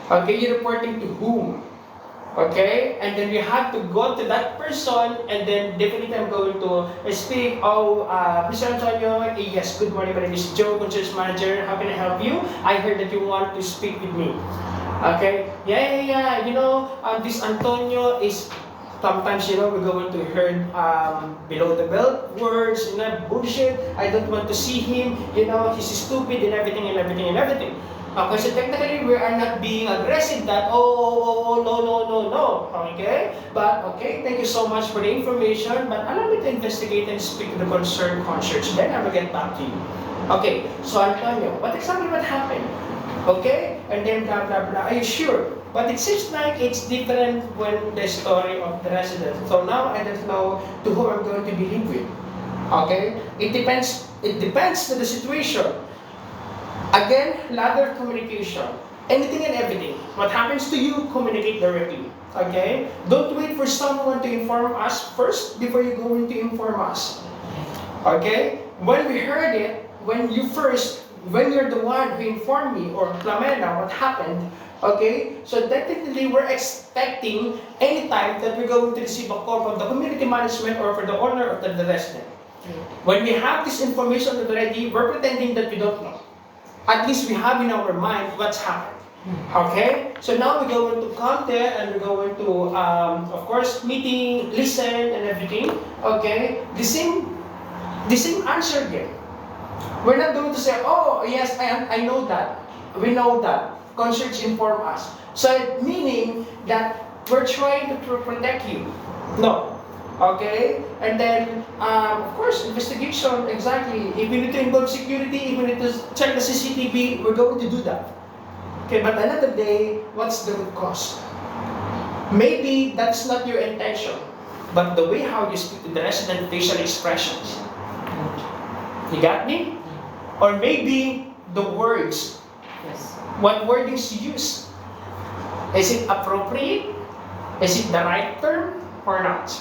Speaker 1: Okay, you're reporting to whom? Okay, and then we have to go to that person, and then definitely I'm going to speak. Oh, Mr. Antonio, yes, good morning. My name is Joe, Concierge Manager. How can I help you? I heard that you want to speak with me. Okay, yeah. You know, this Antonio is sometimes, you know, we're going to hear below the belt words, you know, bullshit. I don't want to see him. You know, he's stupid and everything and everything and everything. Okay, so technically we are not being aggressive that, no, okay? But, okay, thank you so much for the information, but allow me to investigate and speak to the concerned concierge, then I will get back to you. Okay, so Antonio, what happened? Okay, and then blah, blah, blah, are you sure? But it seems like it's different when the story of the resident. So now I don't know to who I'm going to believe with. Okay, it depends to the situation. Again, ladder communication. Anything and everything. What happens to you, communicate directly. Okay? Don't wait for someone to inform us first before you're going to inform us. Okay? When we heard it, when you're the one who informed me or Flamena what happened, okay? So technically, we're expecting any time that we're going to receive a call from the community management or for the owner of the resident. When we have this information already, we're pretending that we don't know. At least we have in our mind what's happened. Okay? So now we're going to come there and we're going to, of course, meeting, listen, and everything. Okay? The same answer again. We're not going to say, oh, yes, I know that. We know that. Concierge inform us. So meaning that we're trying to protect you. No. Okay? And then, of course, investigation, exactly. If we need to involve security, if we need to check the CCTV, we're going to do that. Okay, but another day, what's the root cause? Maybe that's not your intention, but the way how you speak to the resident, facial expressions. You got me? Or maybe the words.
Speaker 3: Yes.
Speaker 1: What wordings you use. Is it appropriate? Is it the right term or not?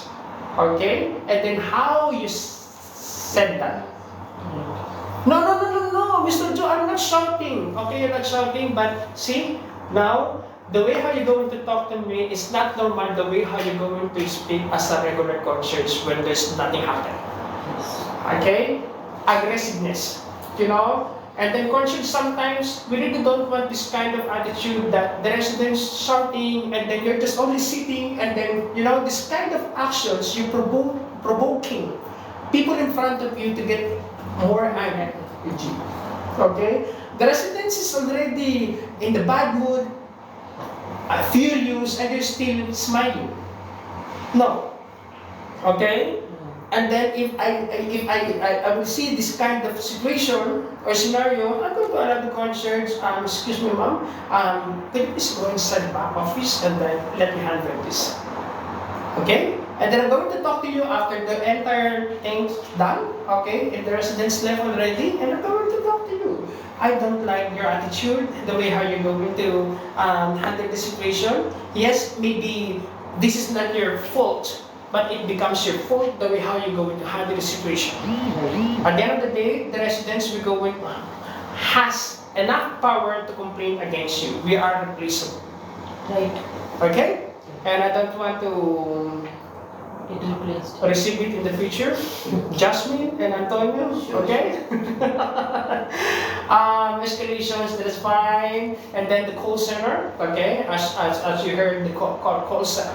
Speaker 1: Okay? And then how you said that. No, Mr. Joe, I'm not shouting. Okay, you're not shouting, but see, now, the way how you're going to talk to me is not normal the way how you're going to speak as a regular concierge when there's nothing happening. Okay? Aggressiveness. You know? And then concierge sometimes, we really don't want this kind of attitude that the residents shouting and then you're just only sitting and then, you know, this kind of actions, you're provoking people in front of you to get more angry. Okay? The residents is already in the bad mood, furious, and you're still smiling. No. Okay? And then if I will see this kind of situation or scenario, I go to another concierge, excuse me ma'am, can you please go inside the back office and then let me handle this. Okay? And then I'm going to talk to you after the entire thing's done, okay? If the residents left already, and I'm going to talk to you. I don't like your attitude, the way how you're going to handle the situation. Yes, maybe this is not your fault, but it becomes your fault the way how you're going to handle the situation. At the end of the day, the residents will go with has enough power to complain against you. We are replaceable.
Speaker 3: Right.
Speaker 1: Okay? And I don't want to
Speaker 3: Get replaced.
Speaker 1: receive it in the future. Jasmine and Antonio, okay? Escalations, that is fine. And then the call center, okay? As you heard, the call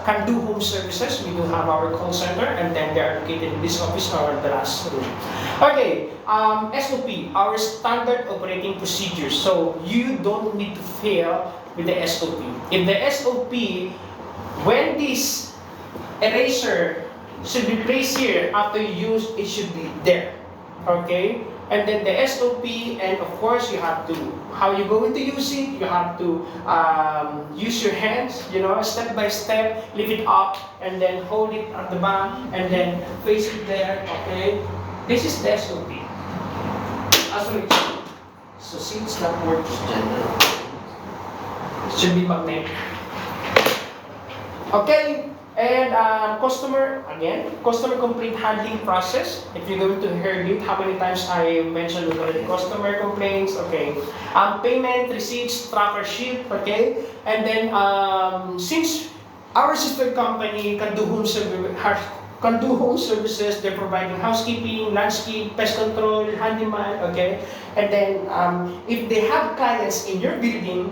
Speaker 1: can do home services. We do have our call center, and then they are located in this office or the last room. Okay, SOP, our standard operating procedures. So you don't need to fail with the SOP. If the SOP, when this eraser should be placed here after you use, it should be there. Okay? And then the SOP, and of course you have to, how you going to use it, you have to use your hands, you know, step by step, lift it up, and then hold it at the back, and then place it there, okay? This is the SOP. Sorry. So see, it's not working. It should be magnetic. Okay? And customer complaint handling process. If you're going to hear it, how many times I mentioned already customer complaints, okay. Payment, receipts, tracker sheet, okay. And then since our sister company can do home services, they're providing housekeeping, landscape, pest control, handyman, okay. And then if they have clients in your building,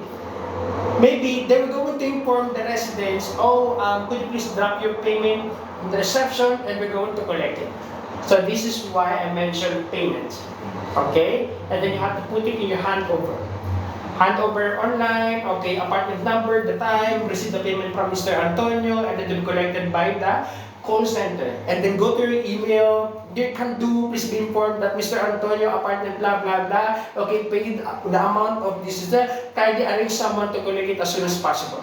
Speaker 1: maybe they will going to inform the residents, oh, could you please drop your payment in the reception and we're going to collect it. So this is why I mentioned payments. Okay? And then you have to put it in your handover. Handover online, okay, apartment number, the time, receive the payment from Mr. Antonio, and then to be collected by the call center. And then go to your email, you can do, please be informed that Mr. Antonio, apartment blah blah blah, okay, paid the amount of this is that, kindly arrange someone to collect it as soon as possible.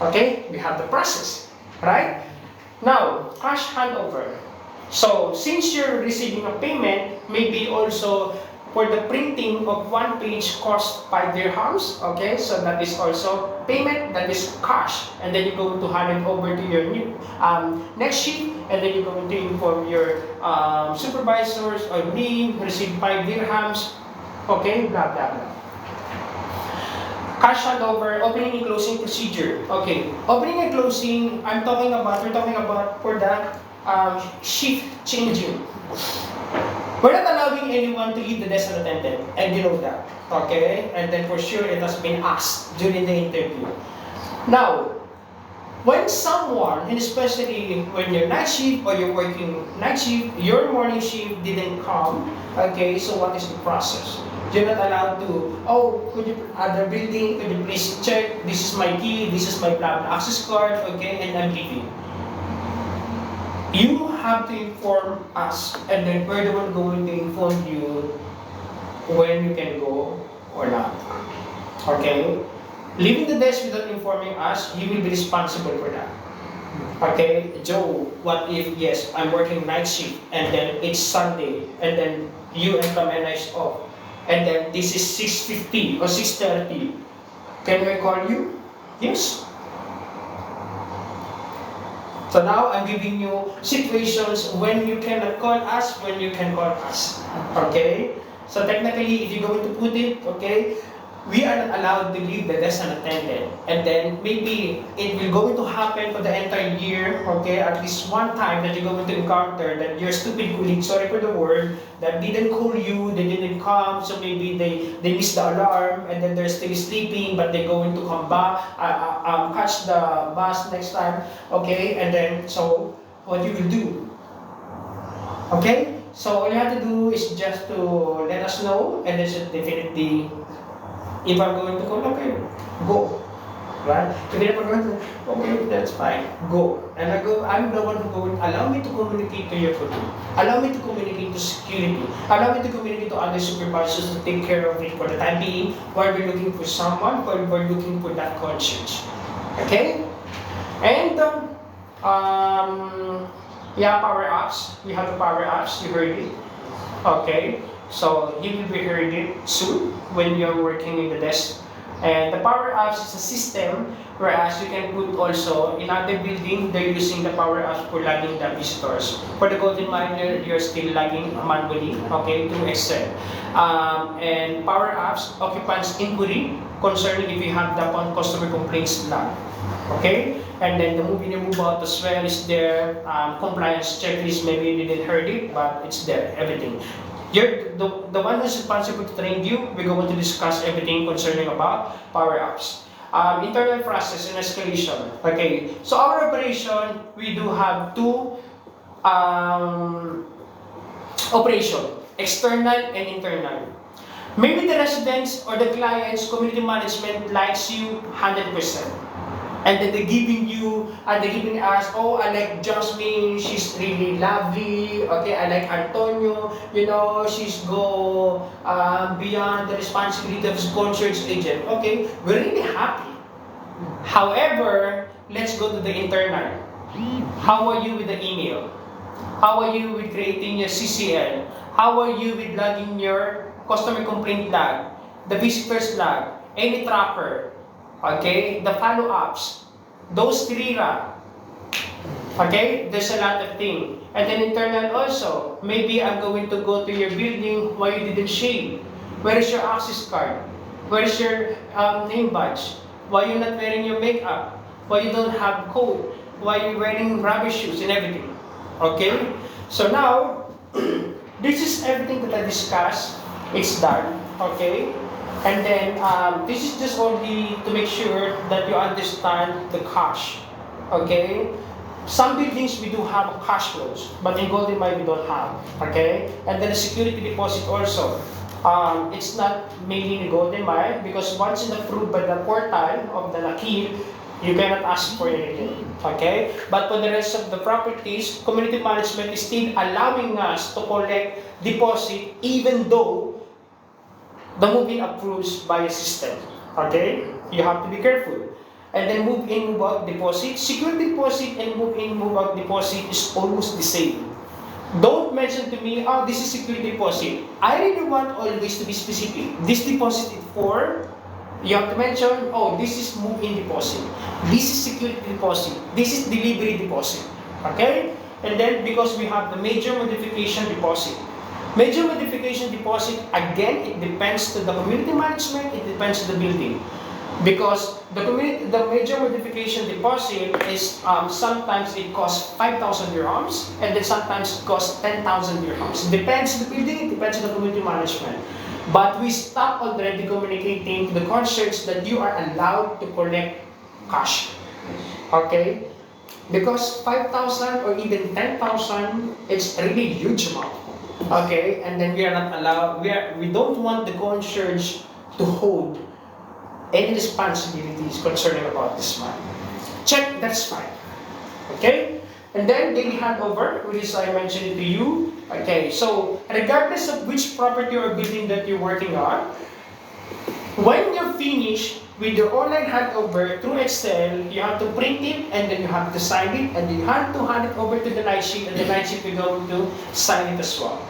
Speaker 1: Okay, we have the process, right? Now, cash handover. So, since you're receiving a payment, maybe also for the printing of one page cost 5 dirhams, okay? So that is also payment, that is cash. And then you're going to hand it over to your new next sheet, and then you're going to inform your supervisors or me, receive 5 dirhams, okay? Blah, blah, blah. Cash handover, opening and closing procedure. Okay, opening and closing, we're talking about for the shift changing. We're not allowing anyone to leave the desk unattended, and you know that, okay? And then for sure it has been asked during the interview. Now, when someone, and especially when you're night shift or you're working night shift, your morning shift didn't come, okay, so what is the process? You're not allowed to, oh, could you, other building, could you please check, this is my key, this is my blah blah access card, okay, and I'm leaving. You have to inform us, and then we're the one going to inform you when you can go or not. Okay? Leaving the desk without informing us, you will be responsible for that. Okay? Joe, what if, yes, I'm working night shift, and then it's Sunday, and then you and Pamela is off, and then this is 6:50 or 6:30. Can I call you? Yes. So now I'm giving you situations when you cannot call us, when you can call us. Okay? So technically, if you're going to put it, okay, we are not allowed to leave the desk unattended. And then maybe it will going to happen for the entire year, okay, at least one time that you're going to encounter that your stupid colleague, sorry for the word, that didn't call you, they didn't come, so maybe they missed the alarm, and then they're still sleeping, but they're going to come back, catch the bus next time, okay, and then, so, what you will do? Okay? So all you have to do is just to let us know, and then definitely, if I'm going to call, okay, go. Right? If you're not going to, okay, that's fine, go. And I'm the one who going, allow me to communicate to your colleague. Allow me to communicate to security. Allow me to communicate to other supervisors to take care of it for the time being, while we're looking for someone, while we're looking for that concierge. Okay? And, yeah, power ups. We have the power ups, you heard it. Okay? So you will be hearing it soon when you're working in the desk. And the power apps is a system whereas you can put also in other building they're using the power apps for logging the visitors. For the golden miner, you're still logging manually, okay, through Excel. And power apps, occupants inquiry concerning if you have the customer complaints log. Okay? And then the move in and move out as well is there. Compliance checklist, maybe you didn't heard it, but it's there, everything. You're the one who's responsible to train you. We're going to discuss everything concerning about power ups. Internal process and escalation. Okay, so our operation, we do have two operation, external and internal. Maybe the residents or the clients, community management likes you 100%. And then they're giving us, oh, I like Jasmine, she's really lovely, okay, I like Antonio, you know, she's go beyond the responsibility of his concierge agent. Okay, we're really happy. However, let's go to the internal. How are you with the email? How are you with creating your CCL? How are you with logging your customer complaint log, the visitors log, any tracker? Okay, the follow-ups, those three Okay, there's a lot of things. And then internal also, maybe I'm going to go to your building, why you didn't shave? Where is your access card? Where is your name badge? Why you not wearing your makeup? Why you don't have coat? Why you wearing rubber shoes and everything? Okay, so now, this is everything that I discussed. It's done, okay? And then, this is just only to make sure that you understand the cash, okay? Some buildings we do have cash flows, but in Golden Mile we don't have, okay? And then the security deposit also. It's not mainly in Golden Mile because once it's approved by the portal of the Lakir, you cannot ask for anything, okay? But for the rest of the properties, community management is still allowing us to collect deposit even though the move-in approves by a system, okay? You have to be careful. And then move-in, move-out deposit. Security deposit and move-in, move-out deposit is almost the same. Don't mention to me, oh, this is security deposit. I really want always to be specific. This deposit is for, you have to mention, oh, this is move-in deposit. This is security deposit. This is delivery deposit. Okay? And then because we have the major modification deposit. Major modification deposit, again, it depends to the community management, it depends to the building. Because the major modification deposit is sometimes it costs 5,000 dirhams and then sometimes it costs 10,000 dirhams. Depends on the building, it depends on the community management. But we stop already communicating to the concierge that you are allowed to collect cash. Okay? Because 5,000 or even 10,000, it's a really huge amount. Okay? And then we are not allowed, we don't want the concierge to hold any responsibilities concerning about this money. Check, that's fine. Okay? And then daily handover, which is I mentioned it to you. Okay, so regardless of which property or building that you're working on, when you're finished with your online handover through Excel, you have to print it and then you have to sign it and then you have to hand it over to the night shift and the night shift is going to sign it as well.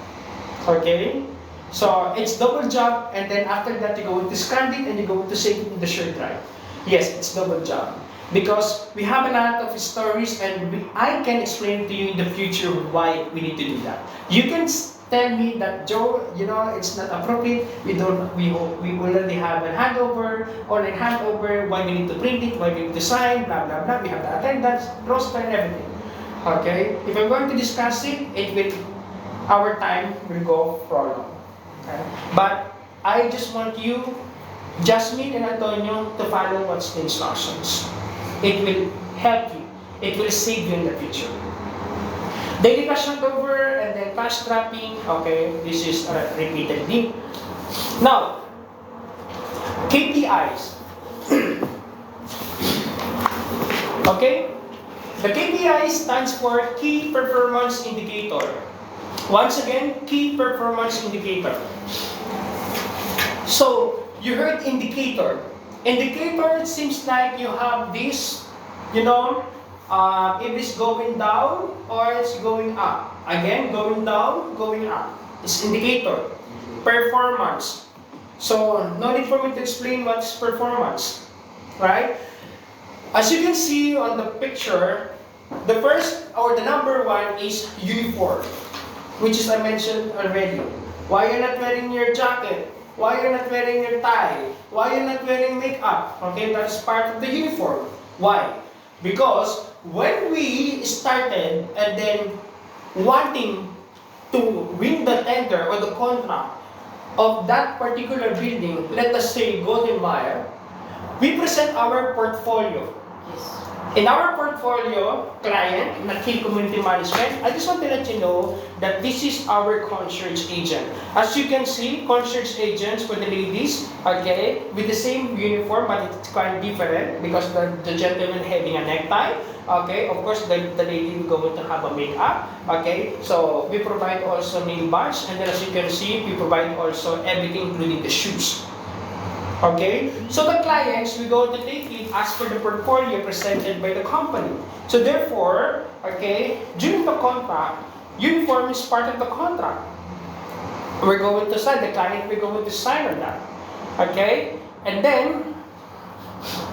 Speaker 1: Okay? So it's double job, and then after that you're going to scan it and you're going to save it in the shared drive. Yes, it's double job. Because we have a lot of stories and I can explain to you in the future why we need to do that. You can tell me that, Joe, you know, it's not appropriate, we already have a handover, online handover, why we need to print it, why we need to sign, blah, blah, blah, we have the attendance, roster and everything. Okay? If I'm going to discuss it, our time will go for long. Okay. But I just want you, Jasmine and Antonio, to follow what's the instructions. It will help you. It will save you in the future. Daily cash handover and then cash trapping. Okay, this is repeatedly. Now, KPIs. Okay? The KPI stands for Key Performance Indicator. Once again, Key Performance Indicator. So, you heard indicator. Indicator, it seems like you have this, you know, if it's going down or it's going up. Again, going down, going up. It's indicator. Performance. So, no need for me to explain what's performance. Right? As you can see on the picture, the first or the number one is uniform, which is I mentioned already. Why you're not wearing your jacket? Why you're not wearing your tie? Why you're not wearing makeup? Okay, that's part of the uniform. Why? Because when we started and then wanting to win the tender or the contract of that particular building, let us say Golden Mile, we present our portfolio.
Speaker 3: Yes.
Speaker 1: In our portfolio, client, Nakil Community Management, I just want to let you know that this is our concierge agent. As you can see, concierge agents for the ladies, okay, with the same uniform, but it's quite different because the gentleman having a necktie, okay, of course the lady will go to have a makeup, okay, so we provide also name badge, and then as you can see, we provide also everything including the shoes. Okay? So the clients, we go to take it as per the portfolio presented by the company. So therefore, okay, during the contract, uniform is part of the contract. We're going to sign, the client, we're going to sign on that. Okay? And then,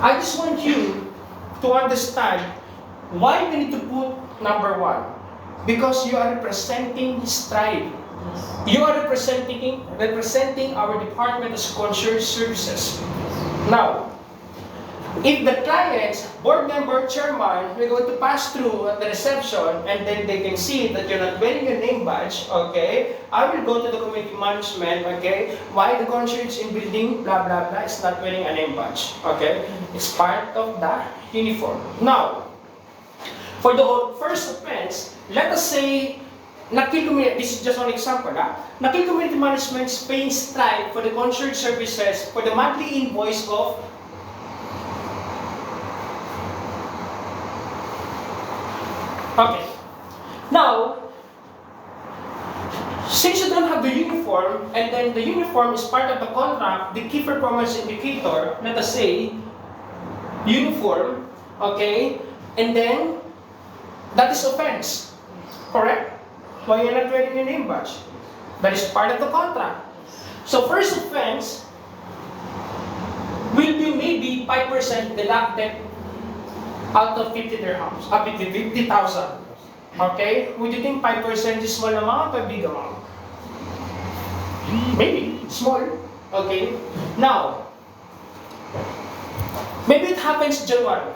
Speaker 1: I just want you to understand why we need to put Number one, because you are representing Strive. You are representing our department as concierge services. Now, if the clients, board member, chairman, we're going to pass through at the reception and then they can see that you're not wearing your name badge, okay? I will go to the community management, okay? Why the concierge in building, blah, blah, blah, is not wearing a name badge, okay? It's part of the uniform. Now, for the first offense, let us say, this is just one example, Nakil Community Management is paying Stripe for the concierge services for the monthly invoice of okay. Now, since you don't have the uniform, and then the uniform is part of the contract, the key performance indicator, let us say, uniform, okay, and then that is offense, correct? Why you're not wearing your name badge? That is part of the contract. So first offense will be maybe 5% deducted out of 50 dirhams, 50,000. Okay? Would you think 5% is small amount or big amount? Maybe small. Okay? Now, maybe it happens January.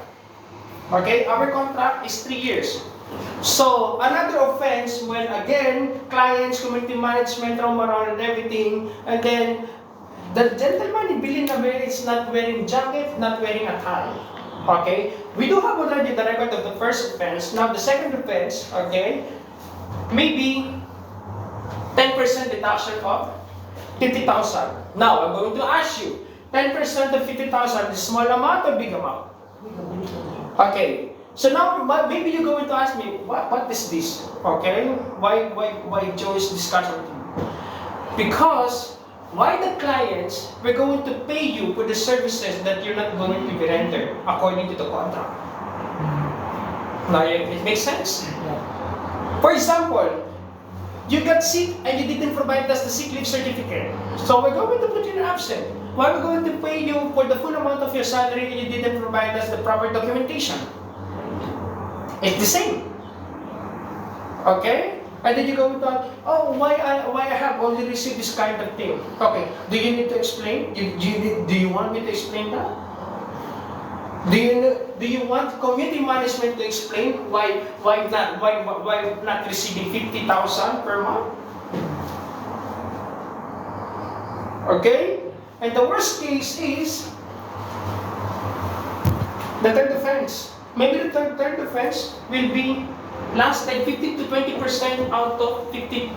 Speaker 1: Okay? Our contract is 3 years. So, another offense when again, clients, community management, roam around and everything, and then the gentleman in Bilin is not wearing jacket, not wearing a tie. Okay? We do have already the record of the first offense. Now, the second offense, okay, maybe 10% deduction of 50,000. Now, I'm going to ask you, 10% of 50,000 is small amount or big amount? Okay. So now, maybe you're going to ask me, what is this? Okay? Why Joe is discussing with you? Because, why the clients, we're going to pay you for the services that you're not going to be rendered according to the contract. Now, it makes sense? For example, you got sick and you didn't provide us the sick leave certificate. So we're going to put you in absent. Why are we going to pay you for the full amount of your salary and you didn't provide us the proper documentation? It's the same. Okay? And then you go to, oh, why I have only received this kind of thing? Okay, do you need to explain? Do you want me to explain that? Do you want community management to explain why not receiving 50,000 per month? Okay? And the worst case is the third offense. Maybe the third offense will be last like 15 to 20% out of 50,000.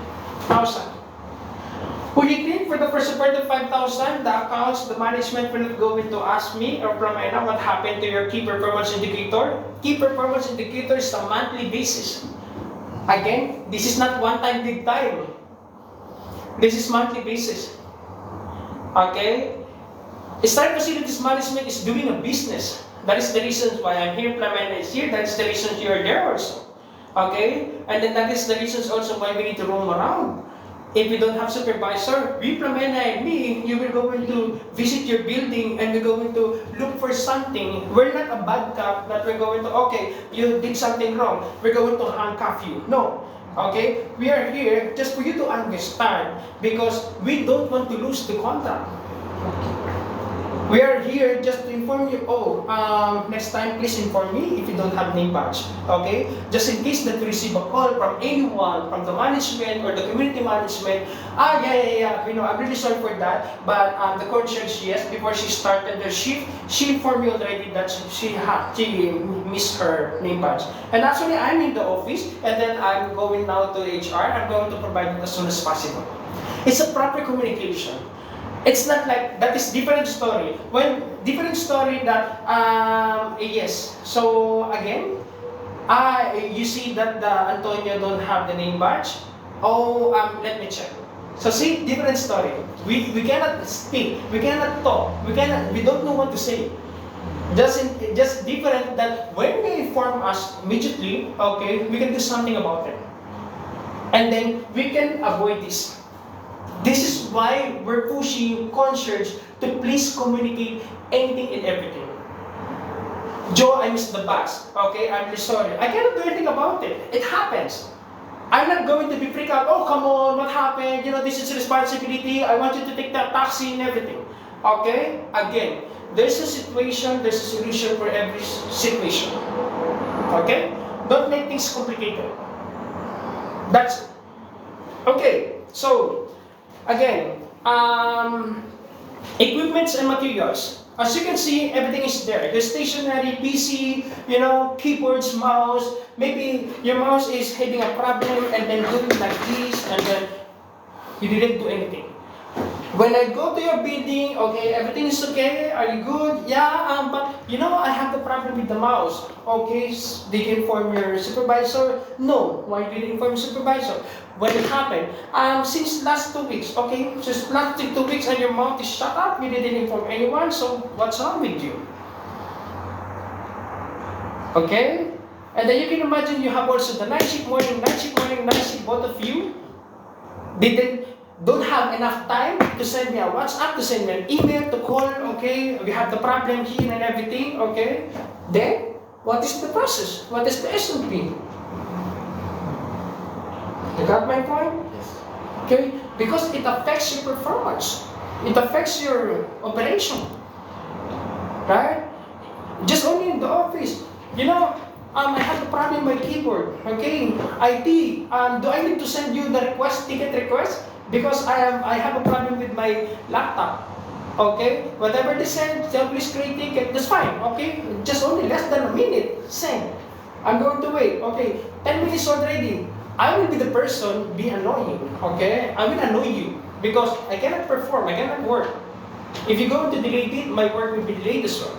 Speaker 1: Would you think for the first part of 5,000, the accounts, the management will not going to ask me or Pramena what happened to your key performance indicator? Key performance indicator is a monthly basis. Again, this is not one time, big time. This is monthly basis. Okay? Start Facilities Management is doing a business. That is the reason why I'm here, Plamena is here. That's the reason you're there also. Okay? And then that is the reasons also why we need to roam around. If we don't have supervisor, we, Plamena and me, you will go to visit your building and we're going to look for something. We're not a bad cop that we're going to, okay, you did something wrong. We're going to handcuff you. No. Okay? We are here just for you to understand because we don't want to lose the contract. We are here just to inform you, next time please inform me if you don't have name badge, okay? Just in case that we receive a call from anyone, from the management or the community management, I'm really sorry for that, but the concierge, yes, before she started the shift, she informed me already that she missed her name badge. And actually, I'm in the office, and then I'm going now to HR, I'm going to provide it as soon as possible. It's a proper communication. It's not like, that is different story. When, different story that, yes. So, again, you see that Antonio don't have the name badge. Oh, let me check. So see, different story. We cannot speak, we cannot talk, we don't know what to say. Just different that when they inform us immediately, okay, we can do something about it. And then we can avoid this. This is why we're pushing concierge to please communicate anything and everything. Joe, I missed the bus. Okay, I'm really sorry. I cannot do anything about it. It happens. I'm not going to be freaked out. Oh, come on, what happened? You know, this is responsibility. I want you to take that taxi and everything. Okay? Again, there's a situation, there's a solution for every situation. Okay? Don't make things complicated. That's okay. So, again, equipments and materials. As you can see, everything is there. The stationary PC, you know, keyboards, mouse. Maybe your mouse is having a problem and then doing like this and then you didn't do anything. When I go to your building, okay, everything is okay, are you good? Yeah, but you know, I have the problem with the mouse. Okay, did you inform your supervisor? No, why did you inform your supervisor? When it happened, since last 2 weeks, okay, since last 2 weeks and your mouth is shut up, you didn't inform anyone, so what's wrong with you? Okay? And then you can imagine you have also the night shift, morning, both of you don't have enough time to send me a WhatsApp, to send me an email, to call, okay, we have the problem here and everything, okay? Then, what is the process? What is the SOP? You got my point?
Speaker 2: Yes.
Speaker 1: Okay? Because it affects your performance. It affects your operation. Right? Just only in the office. You know, I have a problem with my keyboard. Okay? IT, do I need to send you the ticket request? Because I have a problem with my laptop. Okay? Whatever they send, please create ticket. That's fine. Okay? Just only less than a minute. Send. I'm going to wait. Okay? 10 minutes already. I will be the person be annoying. Okay? I will annoy you. Because I cannot perform. I cannot work. If you're going to delay it, my work will be delayed as well.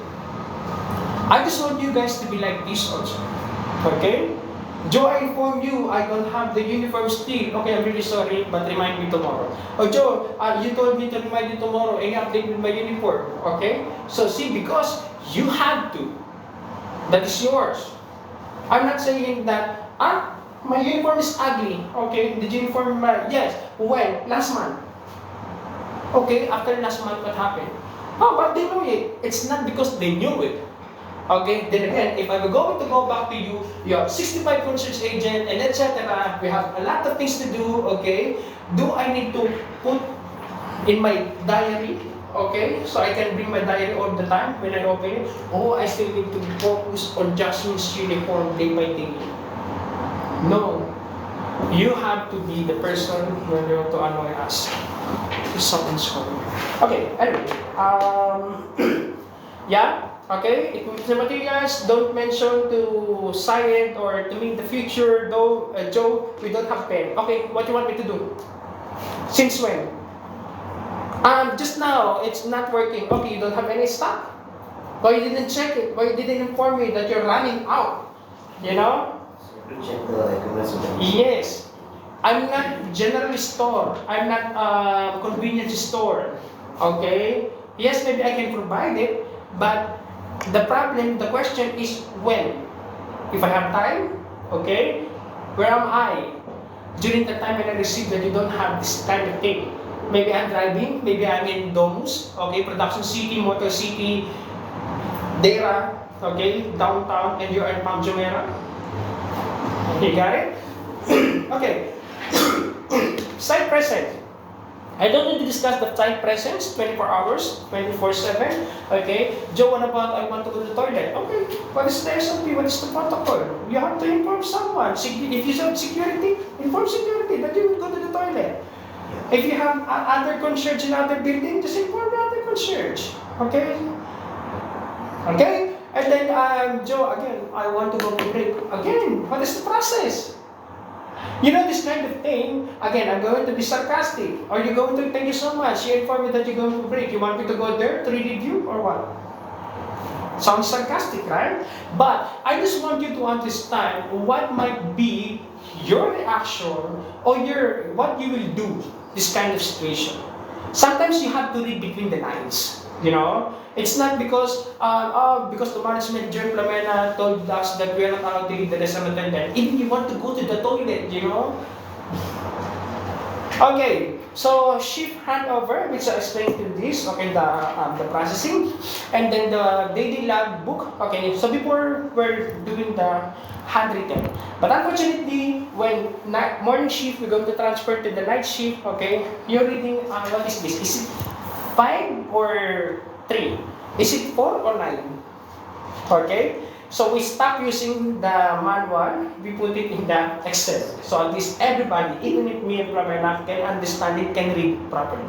Speaker 1: I just want you guys to be like this also. Okay? Joe, I inform you, I don't have the uniform still. Okay, I'm really sorry, but remind me tomorrow. Oh, Joe, you told me to remind you tomorrow. Any update with my uniform? Okay? So see, because you had to. That is yours. I'm not saying that, my uniform is ugly. Okay, did you inform me? Yes. When? Last month. Okay, after last month, what happened? Oh, but they know it. It's not because they knew it. Okay, then again, if I'm going to go back to you, you have 65 concierge agent and etc. We have a lot of things to do, okay? Do I need to put in my diary, okay? So I can bring my diary all the time when I open it? Oh, I still need to focus on Jasmine's uniform day by day. No. You have to be the person who will to annoy us. Something's coming. Okay, anyway. Yeah. Okay, equipment and materials, don't mention to silent or to me in the future, though, Joe, we don't have pen. Okay, what do you want me to do? Since when? Just now, it's not working. Okay, you don't have any stock? Why you didn't check it? Why you didn't inform me that you're running out? You know?
Speaker 2: So check the equipment.
Speaker 1: Yes. I'm not general store. I'm not convenience store. Okay? Yes, maybe I can provide it, but the question is when. If I have time, okay, where am I? During the time when I receive that you don't have this kind of thing. Maybe I'm driving, maybe I'm in Domus, okay, Production City, Motor City, Dera, okay, downtown, and you're in Palm Jumeirah. You got it? Okay. Site present. I don't need to discuss the site presence 24 hours, 24/7. Okay, Joe, what about I want to go to the toilet? Okay, what is the SOP? What is the protocol? You have to inform someone. If you have security, inform security that you will go to the toilet. If you have other concierge in other building, just inform the other concierge. Okay? Okay? And then, Joe, again, I want to go to break. Again, what is the process? You know this kind of thing, again, I'm going to be sarcastic. Are you going to, thank you so much, you informed me that you're going to break. You want me to go there to relieve you or what? Sounds sarcastic, right? But I just want you to understand what might be your reaction or what you will do this kind of situation. Sometimes you have to read between the lines, you know? It's not because the management Jerry Plamena told us that we are not allowed to leave the restaurant attendant. Even you want to go to the toilet, you know? Okay, So shift handover, which I explained to this, okay, the processing, and then the daily log book. Okay, so before we're doing the handwritten, but unfortunately, when morning shift, we're going to transfer to the night shift. Okay, you're reading. What is this? Is it 5 or 3? Is it 4 or 9? Okay. So we stop using the manual, we put it in the Excel. So at least everybody, even if me and Plumber can understand it, can read properly.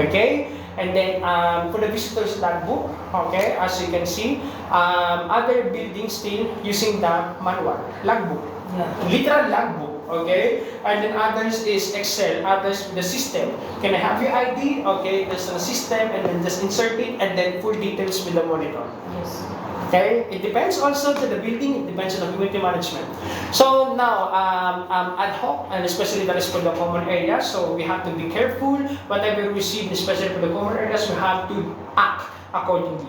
Speaker 1: Okay? And then for the visitors logbook, okay, as you can see, other buildings still using the manual, logbook.
Speaker 3: Yeah.
Speaker 1: Literal logbook, okay? And then others is Excel, others the system. Can I have your ID? Okay, there's a system, and then just insert it, and then full details with the monitor.
Speaker 3: Yes.
Speaker 1: Okay, it depends also to the building, it depends on the community management. So now, ad hoc, and especially that is for the common areas, so we have to be careful. Whatever we receive, especially for the common areas, we have to act accordingly.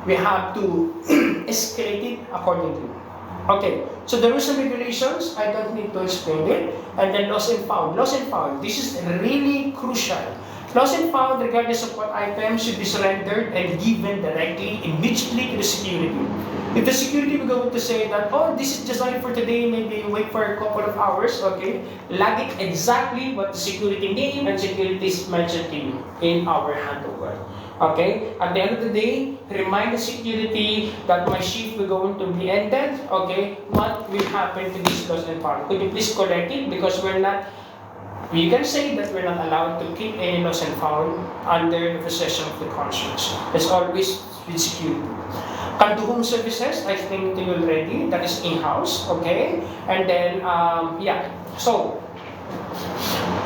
Speaker 1: We have to escalate it accordingly. Okay, so the rules and regulations, I don't need to explain it. And then lost and found. Lost and found, this is really crucial. Lost and found, regardless of what item, should be surrendered and given directly, immediately to the security. If the security will go to say that, oh, this is just only for today, maybe wait for a couple of hours, okay, log it exactly what the security name and security is mentioned in our handover. Okay, at the end of the day, remind the security that my shift will going to be ended. Okay, what will happen to this lost and found? Could you please collect it, because we're not. You can say that we're not allowed to keep any lost and found under the possession of the concierge. It's always with security. Come to home services, I explained to you already, that is in-house, okay? And then, yeah, so,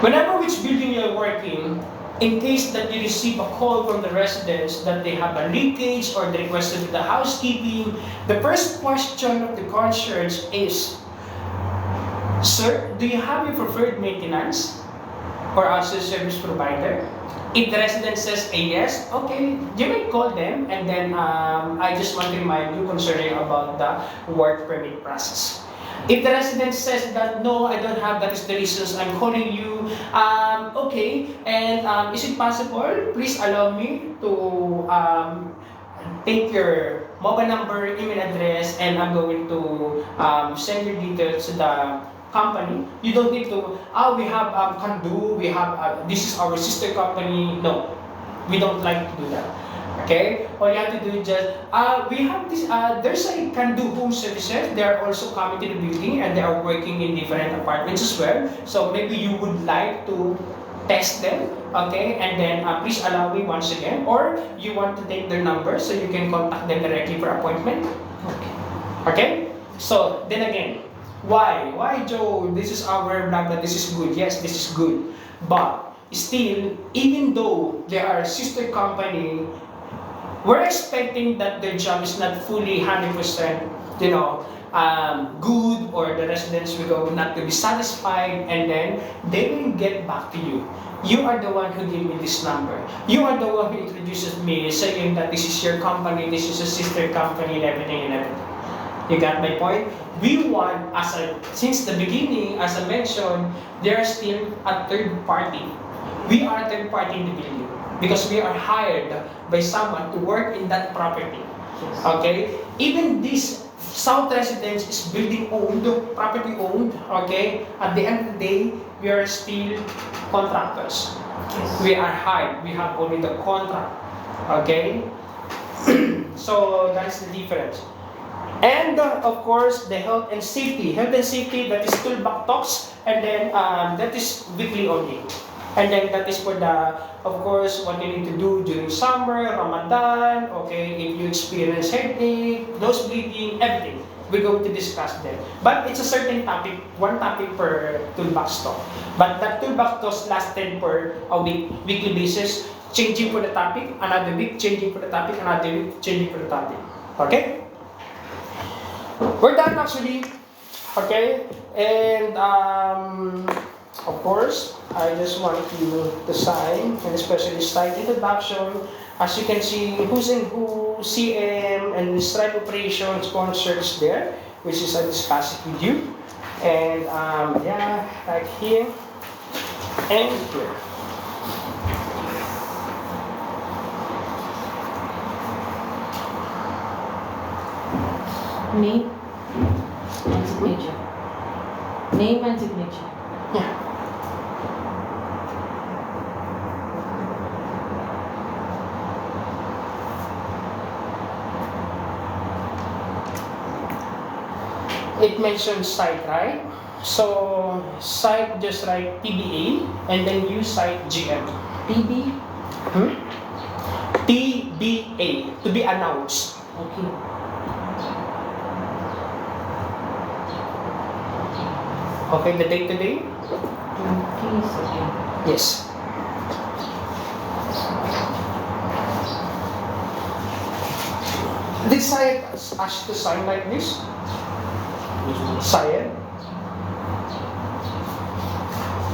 Speaker 1: whenever which building you're working, in case that you receive a call from the residents that they have a leakage or they requested the housekeeping, the first question of the concierge is, sir, do you have a preferred maintenance or also service provider? If the resident says a yes, okay, you may call them, and then I just want to remind you concerning about the work permit process. If the resident says that no, I don't have, that is the reasons I'm calling you, okay, and is it possible, please allow me to take your mobile number, email address, and I'm going to send your details to the company. You don't need to, we have Kandu, we have, this is our sister company. No, we don't like to do that. Okay? All you have to do is just, we have this, there's a Kandu home services. They are also coming to the building and they are working in different apartments as well. So maybe you would like to test them, okay? And then please allow me once again, or you want to take their number so you can contact them directly for appointment. Okay? Okay? So, then again, why? Why, Joe? This is our blog that this is good. Yes, this is good. But still, even though they are a sister company, we're expecting that their job is not fully 100%, you know, good, or the residents will go not to be satisfied, and then they will get back to you. You are the one who gave me this number. You are the one who introduces me, saying that this is your company, this is a sister company, and everything and everything. You got my point? We want, since the beginning, as I mentioned, they are still a third party. We are a third party in the building because we are hired by someone to work in that property. Okay? Even this South Residence is building owned, property owned. Okay? At the end of the day, we are still contractors. We are hired. We have only the contract. Okay? So that's the difference. And of course, the health and safety. Health and safety, that is toolbox talks, and then that is weekly only. And then that is for the, of course, what you need to do during summer, Ramadan, okay, if you experience headache, nose bleeding, everything. We're going to discuss them. But it's a certain topic, one topic per toolbox talk. But that toolbox talk lasted for a week, weekly basis, changing for the topic, another week, changing for the topic, another week, changing for the topic. Okay? We're done actually, okay? And of course, I just want you to sign, and especially slide introduction. As you can see, who's in who, CM, and strike operation sponsors there, which is I discussed with you. And yeah, like here and here.
Speaker 3: Name and signature. Name and signature.
Speaker 1: Yeah. It mentions site, right? So site, just write TBA and then you cite GM.
Speaker 3: TB.
Speaker 1: Hmm? TBA, to be announced.
Speaker 3: Okay.
Speaker 1: Okay, the date today?
Speaker 3: 22nd.
Speaker 1: Yes. Did Syed ask to sign like this? Syed?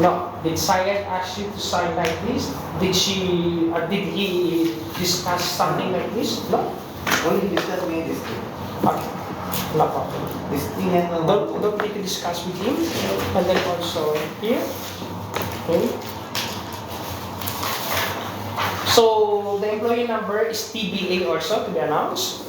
Speaker 1: No. Did Syed ask you to sign like this? Did he discuss something like this? No?
Speaker 2: Only discuss me this thing.
Speaker 1: Okay. No problem.
Speaker 2: This thing has no
Speaker 1: Don't need to discuss with him. And then also here. Okay. So the employee number is TBA also to be announced.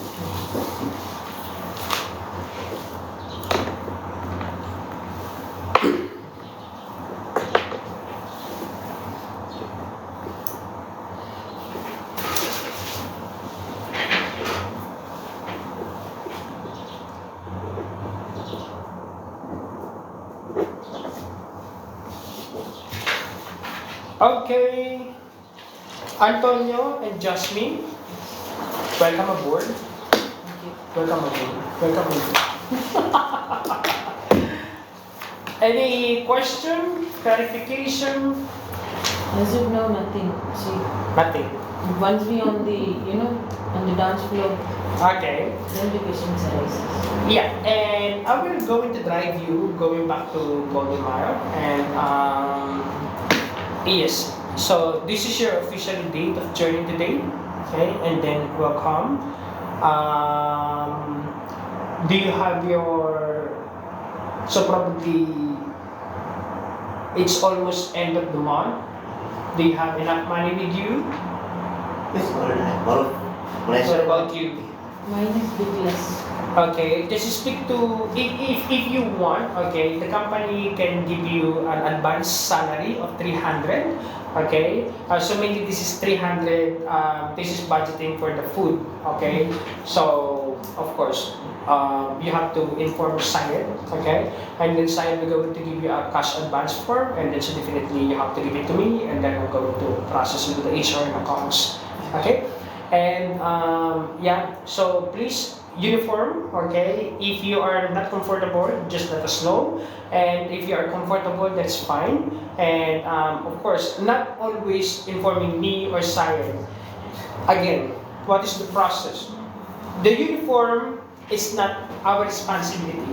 Speaker 1: Okay, Antonio and Jasmine, welcome aboard.
Speaker 3: Okay.
Speaker 1: Welcome aboard. Welcome aboard. Any question, clarification?
Speaker 3: As of now, nothing. See,
Speaker 1: Nothing.
Speaker 3: once we on the, on the dance floor,
Speaker 1: Okay.
Speaker 3: then the questions arises.
Speaker 1: Yeah, and I will going to drive you going back to Golden Mile, and yes. So this is your official date of journey today, okay? And then welcome. Do you have your? So probably it's almost end of the month. Do you have enough money with you?
Speaker 2: Yes, all right.
Speaker 1: What about you?
Speaker 3: Mine is bit less.
Speaker 1: Okay, just speak to if you want. Okay, the company can give you an advance salary of 300. Okay, so mainly this is 300. This is budgeting for the food. Okay, so of course you have to inform Syed. Okay, and then Syed will going to give you a cash advance form, and then so definitely you have to give it to me, and then I'm going to process with the HR and accounts. Okay, and yeah, so please. Uniform, okay? If you are not comfortable, just let us know. And if you are comfortable, that's fine. And of course, not always informing me or Siren. Again, what is the process? The uniform is not our responsibility.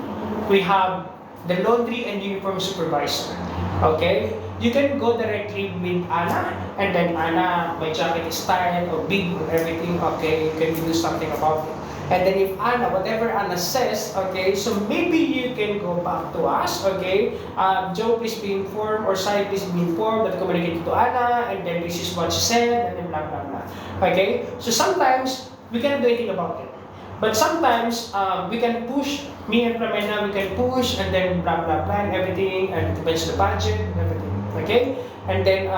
Speaker 1: We have the laundry and uniform supervisor. Okay? You can go directly with Anna, and then Anna, my jacket is tight or big or everything, okay, you can do something about it. And then if Anna, whatever Anna says, okay, so maybe you can go back to us, okay, Joe, please be informed, or Sai, please be informed, that communicate to Anna, and then this is what she said, and then blah, blah, blah. Okay? So sometimes, we cannot do anything about it. But sometimes, we can push, me and Ramena, we can push, and then blah, blah, blah, and everything, and it depends on the budget, and everything. Okay? And then,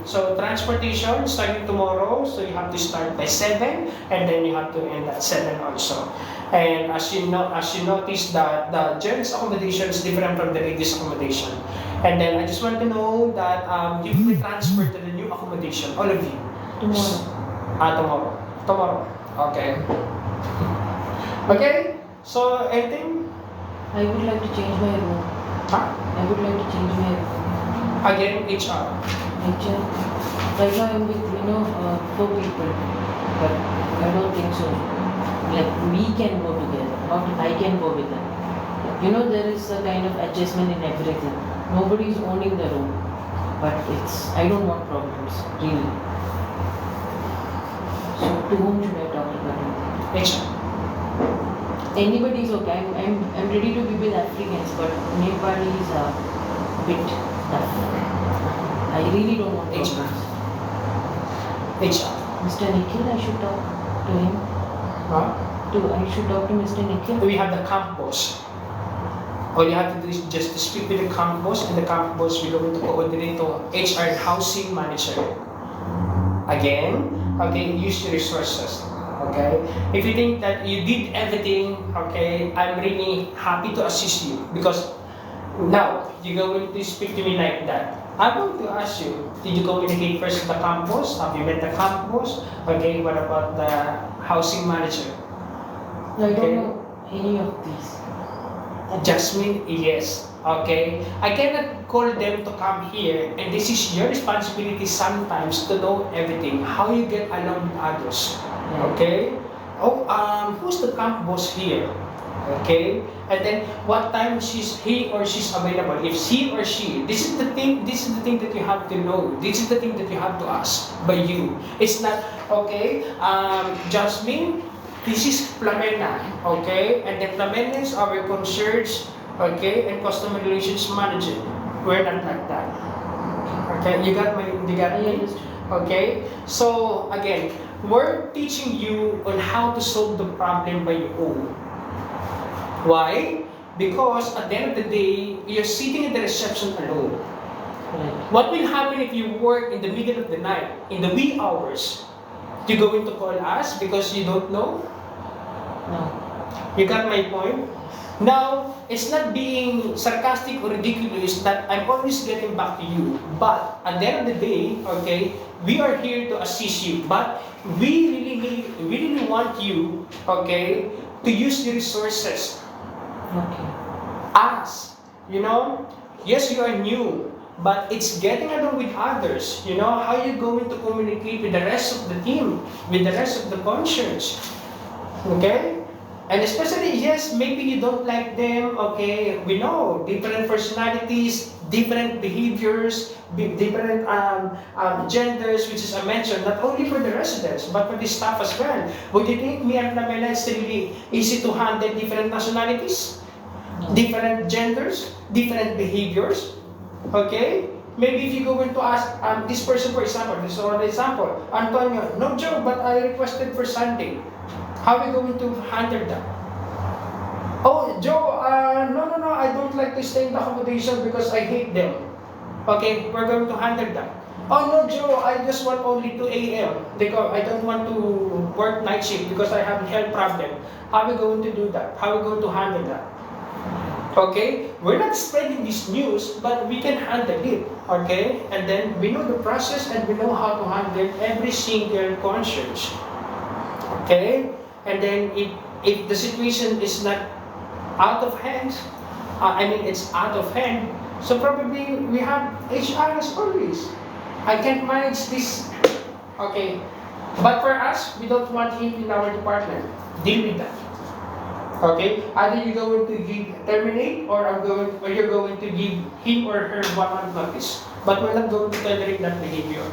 Speaker 1: so transportation starting tomorrow, so you have to start by 7, and then you have to end at 7 also. And as you notice that the gents accommodation is different from the ladies accommodation. And then I just want to know that you will be transferred to the new accommodation, all of you.
Speaker 3: Tomorrow.
Speaker 1: Tomorrow. Okay. Okay, so anything?
Speaker 3: I would like to change my room.
Speaker 1: Huh?
Speaker 3: I would like to change my room.
Speaker 1: Again, HR.
Speaker 3: Nature. Right now I'm with, 4 people. But I don't think so. Like, we can go together. Not I can go with them. There is a kind of adjustment in everything. Nobody is owning the room. But I don't want problems, really. So, to whom should I talk about it?
Speaker 1: HR.
Speaker 3: Anybody is okay. I'm ready to be with Africans, but Nepali is a bit tough. I really don't want
Speaker 1: HR.
Speaker 3: problems.
Speaker 1: HR.
Speaker 3: Mr. Nikhil, I should talk to him.
Speaker 1: Huh?
Speaker 3: I should talk to Mr. Nikhil.
Speaker 1: We have the camp boss. All you have to do is just to speak with the camp boss, and the camp boss will go to coordinate to HR and housing manager. Again, okay, use your resources. Okay, if you think that you did everything, okay, I'm really happy to assist you, because now you're going to speak to me like that. I'm going to ask you, did you communicate first with the campus? Have you met the campus? Okay, what about the housing manager?
Speaker 3: I don't
Speaker 1: Okay.
Speaker 3: know any of these.
Speaker 1: Jasmine, yes. Okay, I cannot call them to come here, and this is your responsibility sometimes to know everything, how you get along with others. Okay. Oh, who's the camp boss here? Okay, and then what time he or she's available. If he or she, this is the thing. This is the thing that you have to know. This is the thing that you have to ask by you. It's not okay. Jasmine, this is Flamena. Okay, and then Flamena is our concierge. Okay, and customer relations manager. We're not like that. Okay, you got
Speaker 3: I
Speaker 1: me?
Speaker 3: understood.
Speaker 1: Okay, so again, we're teaching you on how to solve the problem by your own. Why? Because at the end of the day, you're sitting in the reception alone.
Speaker 3: Right.
Speaker 1: What will happen if you work in the middle of the night, in the wee hours? You going to call us because you don't know?
Speaker 3: No.
Speaker 1: You got my point? Now, it's not being sarcastic or ridiculous that I'm always getting back to you. But at the end of the day, okay, we are here to assist you. But we really want you, okay, to use the resources.
Speaker 3: Okay.
Speaker 1: Us, yes, you are new, but it's getting along with others. How you going to communicate with the rest of the team, with the rest of the concierge. Okay? And especially, yes, maybe you don't like them, okay, we know, different personalities, different behaviors, different genders, which is I mentioned, not only for the residents, but for the staff as well. Would you think me and Pamela is really easy to handle different nationalities, different genders, different behaviors? Okay? Maybe if you go to ask this person, for example, this is another example, Antonio, no joke, but I requested for Sunday. How are we going to handle that? Oh, Joe, no, I don't like to stay in the accommodation because I hate them. Okay, we're going to handle that. Oh no, Joe, I just want only 2 a.m. because I don't want to work night shift because I have a health problem. How are we going to do that? How are we going to handle that? Okay, we're not spreading this news, but we can handle it. Okay, and then we know the process and we know how to handle every single concierge. Okay, and then if the situation is not out of hand, it's out of hand, so probably we have HR as always. I can't manage this. Okay, but for us, we don't want him in our department. Deal with that. Okay, either you're going to terminate, or you're going to give him or her 1 month notice. But we're not going to tolerate that behavior.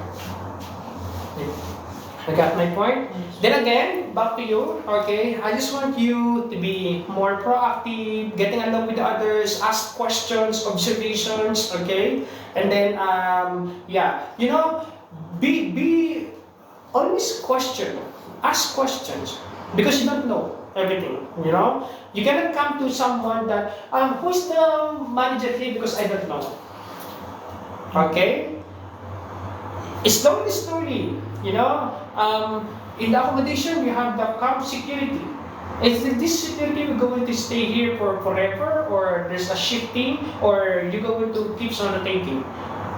Speaker 1: I got my point. Then again, back to you, okay? I just want you to be more proactive, getting along with others, ask questions, observations, okay? And then, be always question, ask questions, because you don't know everything, You cannot come to someone that, who's the manager here because I don't know. Okay? It's long story, in the accommodation, we have the camp security. Is this security going to stay here for forever, or there's a shifting, or you're going to keep on rotating?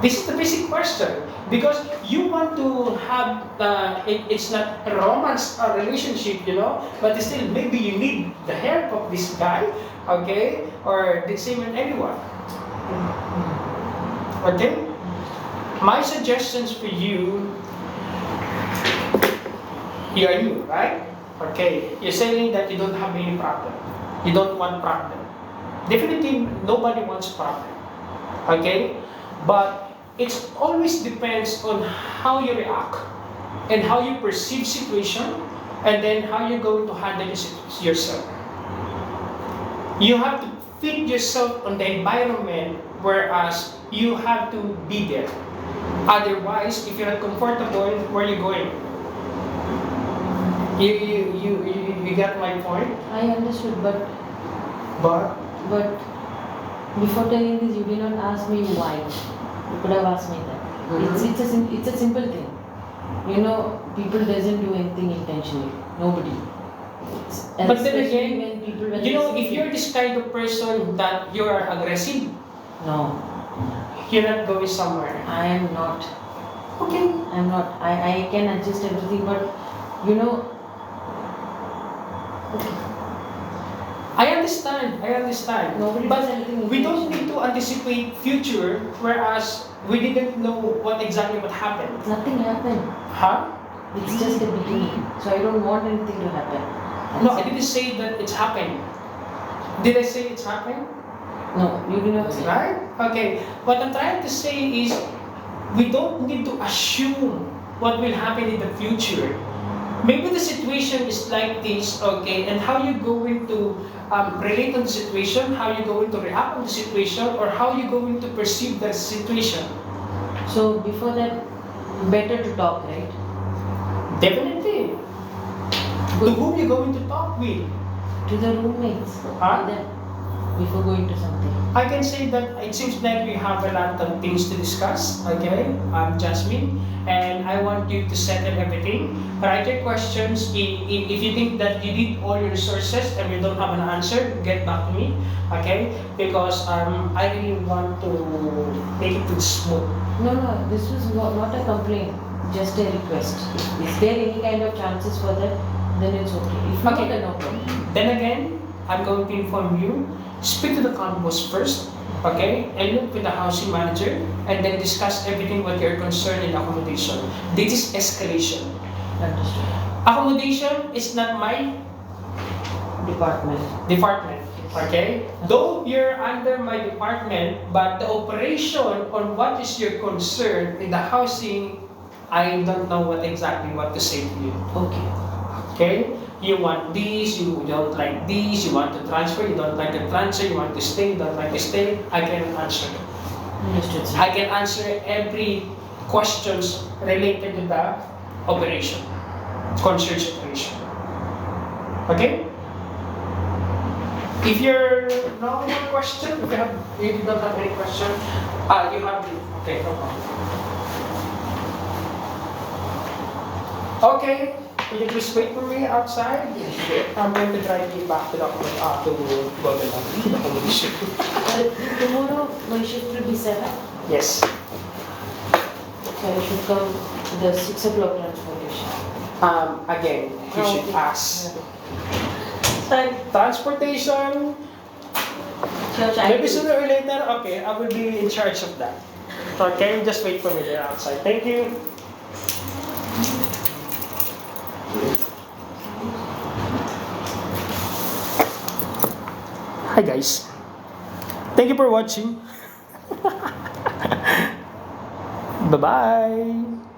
Speaker 1: This is the basic question, because you want to have it's not a romance relationship, but still maybe you need the help of this guy, okay, or the same with anyone. Okay. My suggestions for you. You are new, right? Okay. You're saying that you don't have any problem. You don't want problem. Definitely, nobody wants problem. Okay? But it always depends on how you react and how you perceive situation, and then how you're going to handle yourself. You have to fit yourself on the environment, whereas you have to be there. Otherwise, if you're not comfortable, where are you going? You get my point?
Speaker 3: I understood, but
Speaker 1: But
Speaker 3: before telling this, you did not ask me why. You could have asked me that. It's a simple thing. You know, people doesn't do anything intentionally. Nobody.
Speaker 1: But then
Speaker 3: Especially
Speaker 1: again,
Speaker 3: when people when
Speaker 1: you
Speaker 3: they
Speaker 1: know,
Speaker 3: see
Speaker 1: if you're this kind of person that you are aggressive,
Speaker 3: no,
Speaker 1: you're not going somewhere.
Speaker 3: I am not.
Speaker 1: Okay.
Speaker 3: I'm not. I can adjust everything, but you know,
Speaker 1: I understand.
Speaker 3: Nobody
Speaker 1: But
Speaker 3: does anything
Speaker 1: we don't
Speaker 3: intentionally.
Speaker 1: need to anticipate future, whereas we didn't know what happened.
Speaker 3: Nothing happened.
Speaker 1: Huh?
Speaker 3: It's just a beginning. So I don't want anything to happen.
Speaker 1: No,
Speaker 3: That's
Speaker 1: I
Speaker 3: it.
Speaker 1: didn't say that it's happened. Did I say it's happened?
Speaker 3: No, you did not say.
Speaker 1: Right? Okay. What I'm trying to say is we don't need to assume what will happen in the future. Maybe the situation is like this, okay, and how you going to relate on the situation, how you going to react on the situation, or how you going to perceive the situation.
Speaker 3: So before that, better to talk, right?
Speaker 1: Definitely. To
Speaker 3: Good.
Speaker 1: whom you going to talk with?
Speaker 3: To the roommates.
Speaker 1: Huh?
Speaker 3: Then before going to something.
Speaker 1: I can say that it seems like we have a lot of things to discuss, okay? Jasmine, and I want you to settle everything. Write your questions. If you think that you need all your resources and you don't have an answer, get back to me, okay? Because I really want to make it smooth.
Speaker 3: No, this was not a complaint, just a request. Is there any kind of chances for that? Then it's okay. If not,
Speaker 1: Okay.
Speaker 3: then no problem.
Speaker 1: Then again, I'm going to inform you, speak to the campus first, okay? And look with the housing manager, and then discuss everything what you're concerned in accommodation. This is escalation.
Speaker 3: Understood.
Speaker 1: Accommodation is not my department, okay? Though you're under my department, but the operation on what is your concern in the housing, I don't know what to say to you.
Speaker 3: Okay.
Speaker 1: Okay? You want this, you don't like this, you want to transfer, you don't like the transfer, you want to stay, you don't like to stay. I can answer.
Speaker 3: Understood, sir.
Speaker 1: I can answer every questions related to the operation, concierge operation. Okay? If you're no more question, if you don't have any question, you have the, okay, no problem. Okay. Will you please wait for me outside? I'm going to drive you back to the accommodation.
Speaker 3: Tomorrow my shift will be 7.
Speaker 1: Yes.
Speaker 3: So I should come the 6 o'clock transportation.
Speaker 1: Again, you should
Speaker 3: Okay.
Speaker 1: ask.
Speaker 3: Sorry.
Speaker 1: Transportation,
Speaker 3: Church,
Speaker 1: maybe sooner or later, okay, I will be in charge of that. Okay, just wait for me there outside. Thank you. Hi guys. Thank you for watching. Bye-bye.